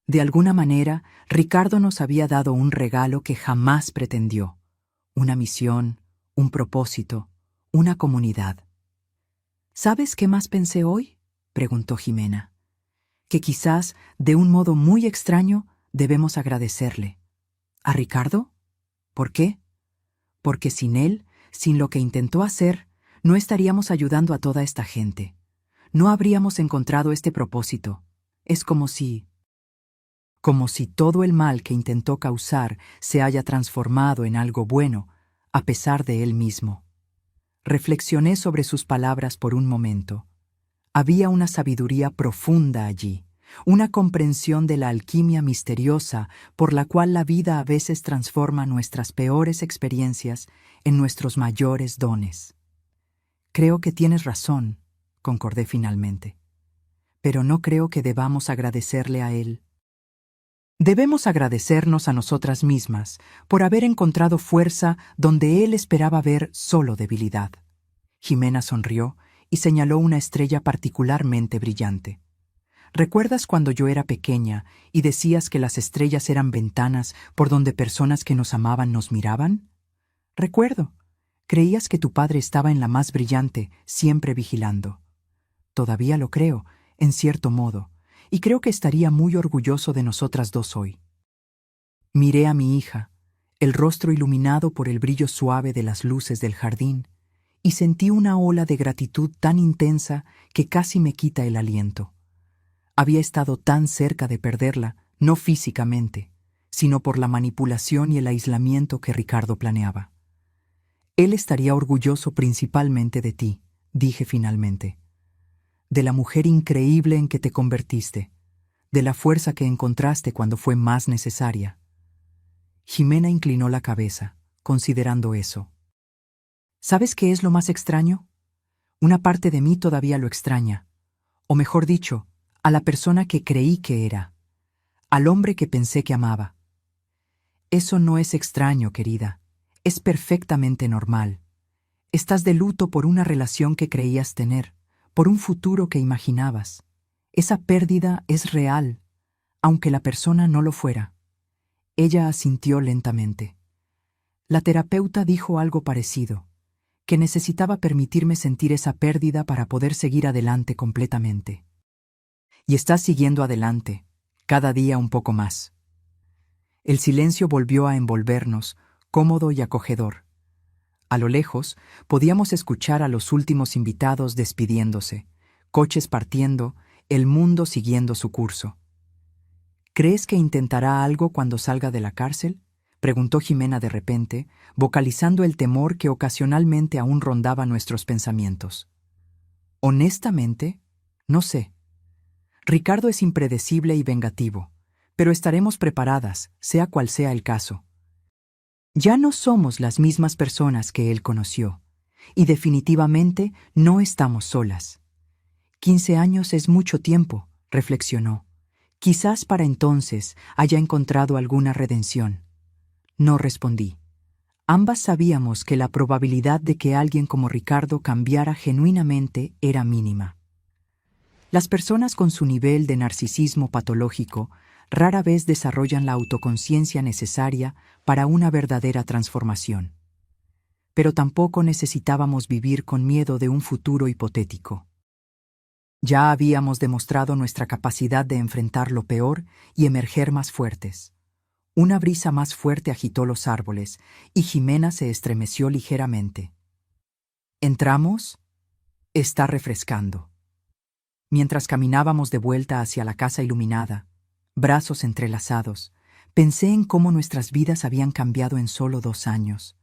De alguna manera, Ricardo nos había dado un regalo que jamás pretendió. Una misión, un propósito, una comunidad. ¿Sabes qué más pensé hoy?, preguntó Jimena. Que quizás, de un modo muy extraño, debemos agradecerle. ¿A Ricardo? ¿Por qué? Porque sin él, sin lo que intentó hacer, no estaríamos ayudando a toda esta gente. No habríamos encontrado este propósito. Es como si todo el mal que intentó causar se haya transformado en algo bueno, a pesar de él mismo. Reflexioné sobre sus palabras por un momento. Había una sabiduría profunda allí, una comprensión de la alquimia misteriosa por la cual la vida a veces transforma nuestras peores experiencias en nuestros mayores dones. Creo que tienes razón, concordé finalmente. Pero no creo que debamos agradecerle a él. Debemos agradecernos a nosotras mismas por haber encontrado fuerza donde él esperaba ver solo debilidad. Jimena sonrió y señaló una estrella particularmente brillante. ¿Recuerdas cuando yo era pequeña y decías que las estrellas eran ventanas por donde personas que nos amaban nos miraban? Recuerdo. Creías que tu padre estaba en la más brillante, siempre vigilando. Todavía lo creo, en cierto modo, y creo que estaría muy orgulloso de nosotras 2 hoy. Miré a mi hija, el rostro iluminado por el brillo suave de las luces del jardín, y sentí una ola de gratitud tan intensa que casi me quita el aliento. Había estado tan cerca de perderla, no físicamente, sino por la manipulación y el aislamiento que Ricardo planeaba. Él estaría orgulloso principalmente de ti, dije finalmente. De la mujer increíble en que te convertiste, de la fuerza que encontraste cuando fue más necesaria. Jimena inclinó la cabeza, considerando eso. ¿Sabes qué es lo más extraño? Una parte de mí todavía lo extraña, o mejor dicho, a la persona que creí que era, al hombre que pensé que amaba. Eso no es extraño, querida, es perfectamente normal. Estás de luto por una relación que creías tener, por un futuro que imaginabas. Esa pérdida es real, aunque la persona no lo fuera. Ella asintió lentamente. La terapeuta dijo algo parecido, que necesitaba permitirme sentir esa pérdida para poder seguir adelante completamente. Y estás siguiendo adelante, cada día un poco más. El silencio volvió a envolvernos, cómodo y acogedor. A lo lejos, podíamos escuchar a los últimos invitados despidiéndose, coches partiendo, el mundo siguiendo su curso. ¿Crees que intentará algo cuando salga de la cárcel?, preguntó Jimena de repente, vocalizando el temor que ocasionalmente aún rondaba nuestros pensamientos. Honestamente, no sé. Ricardo es impredecible y vengativo, pero estaremos preparadas, sea cual sea el caso. Ya no somos las mismas personas que él conoció, y definitivamente no estamos solas. 15 años es mucho tiempo, reflexionó. Quizás para entonces haya encontrado alguna redención. No respondí. Ambas sabíamos que la probabilidad de que alguien como Ricardo cambiara genuinamente era mínima. Las personas con su nivel de narcisismo patológico rara vez desarrollan la autoconciencia necesaria para una verdadera transformación. pero tampoco necesitábamos vivir con miedo de un futuro hipotético. Ya habíamos demostrado nuestra capacidad de enfrentar lo peor y emerger más fuertes. Una brisa más fuerte agitó los árboles y Jimena se estremeció ligeramente. ¿Entramos? Está refrescando. Mientras caminábamos de vuelta hacia la casa iluminada, brazos entrelazados, pensé en cómo nuestras vidas habían cambiado en solo 2 años,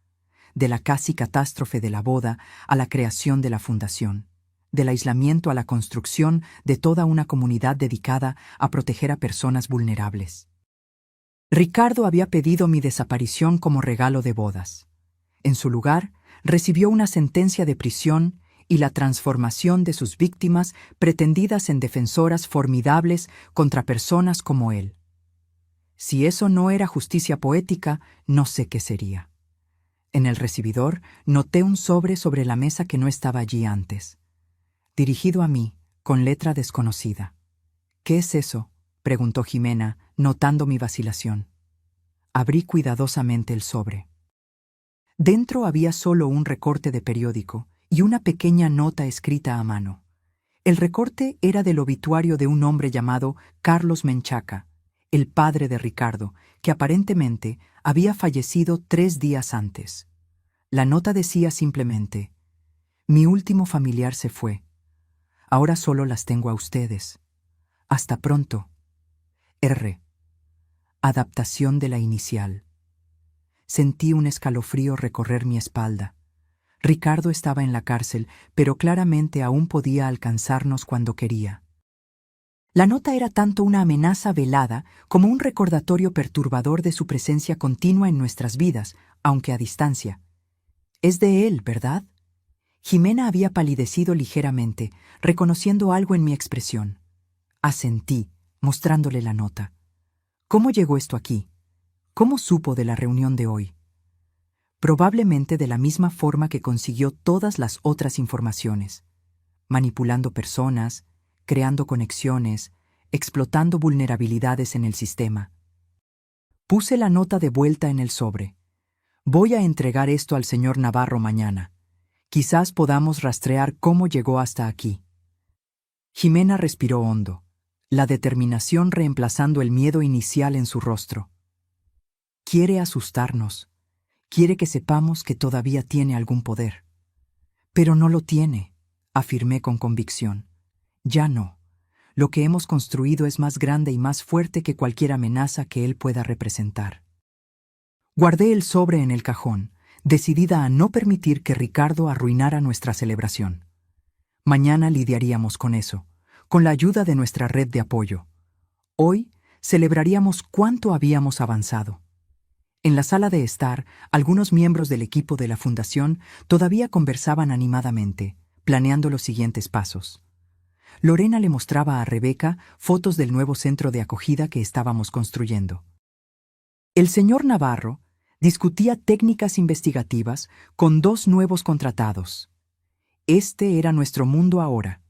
de la casi catástrofe de la boda a la creación de la fundación, del aislamiento a la construcción de toda una comunidad dedicada a proteger a personas vulnerables. Ricardo había pedido mi desaparición como regalo de bodas. En su lugar, recibió una sentencia de prisión y la transformación de sus víctimas pretendidas en defensoras formidables contra personas como él. Si eso no era justicia poética, no sé qué sería. En el recibidor noté un sobre la mesa que no estaba allí antes. Dirigido a mí, con letra desconocida. ¿Qué es eso?, preguntó Jimena, notando mi vacilación. Abrí cuidadosamente el sobre. Dentro había solo un recorte de periódico y una pequeña nota escrita a mano. El recorte era del obituario de un hombre llamado Carlos Menchaca, el padre de Ricardo, que aparentemente había fallecido 3 días antes. La nota decía simplemente: «Mi último familiar se fue. Ahora solo las tengo a ustedes. Hasta pronto. R». Adaptación de la inicial. Sentí un escalofrío recorrer mi espalda. Ricardo estaba en la cárcel, pero claramente aún podía alcanzarnos cuando quería. La nota era tanto una amenaza velada como un recordatorio perturbador de su presencia continua en nuestras vidas, aunque a distancia. «Es de él, ¿verdad?». Jimena había palidecido ligeramente, reconociendo algo en mi expresión. Asentí, mostrándole la nota. «¿Cómo llegó esto aquí? ¿Cómo supo de la reunión de hoy?». Probablemente de la misma forma que consiguió todas las otras informaciones, manipulando personas, creando conexiones, explotando vulnerabilidades en el sistema. Puse la nota de vuelta en el sobre. «Voy a entregar esto al señor Navarro mañana. Quizás podamos rastrear cómo llegó hasta aquí». Jimena respiró hondo, la determinación reemplazando el miedo inicial en su rostro. Quiere asustarnos. Quiere que sepamos que todavía tiene algún poder. Pero no lo tiene, afirmé con convicción. Ya no. Lo que hemos construido es más grande y más fuerte que cualquier amenaza que él pueda representar. Guardé el sobre en el cajón, decidida a no permitir que Ricardo arruinara nuestra celebración. Mañana lidiaríamos con eso, con la ayuda de nuestra red de apoyo. Hoy celebraríamos cuánto habíamos avanzado. En la sala de estar, algunos miembros del equipo de la fundación todavía conversaban animadamente, planeando los siguientes pasos. Lorena le mostraba a Rebeca fotos del nuevo centro de acogida que estábamos construyendo. El señor Navarro discutía técnicas investigativas con 2 nuevos contratados. Este era nuestro mundo ahora,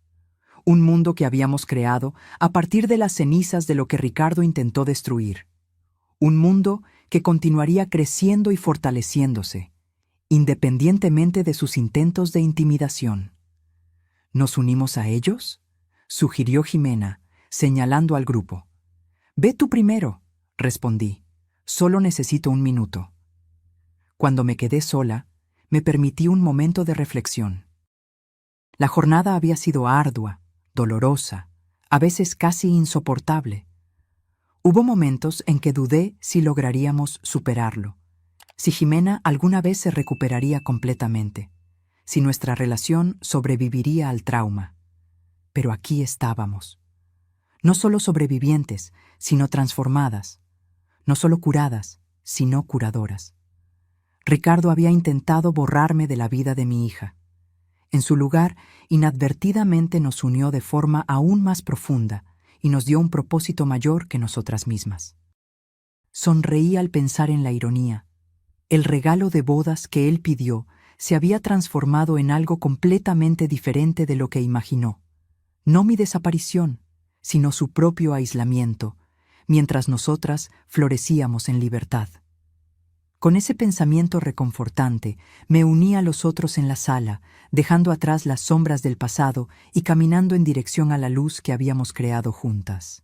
un mundo que habíamos creado a partir de las cenizas de lo que Ricardo intentó destruir. Un mundo que continuaría creciendo y fortaleciéndose, independientemente de sus intentos de intimidación. ¿Nos unimos a ellos?, sugirió Jimena, señalando al grupo. «Ve tú primero», respondí. «Solo necesito 1 minuto». Cuando me quedé sola, me permití un momento de reflexión. La jornada había sido ardua, dolorosa, a veces casi insoportable. Hubo momentos en que dudé si lograríamos superarlo, si Jimena alguna vez se recuperaría completamente, si nuestra relación sobreviviría al trauma. Pero aquí estábamos. No solo sobrevivientes, sino transformadas. No solo curadas, sino curadoras. Ricardo había intentado borrarme de la vida de mi hija. En su lugar, inadvertidamente nos unió de forma aún más profunda y nos dio un propósito mayor que nosotras mismas. Sonreí al pensar en la ironía. El regalo de bodas que él pidió se había transformado en algo completamente diferente de lo que imaginó. No mi desaparición, sino su propio aislamiento, mientras nosotras florecíamos en libertad. Con ese pensamiento reconfortante, me uní a los otros en la sala, dejando atrás las sombras del pasado y caminando en dirección a la luz que habíamos creado juntas.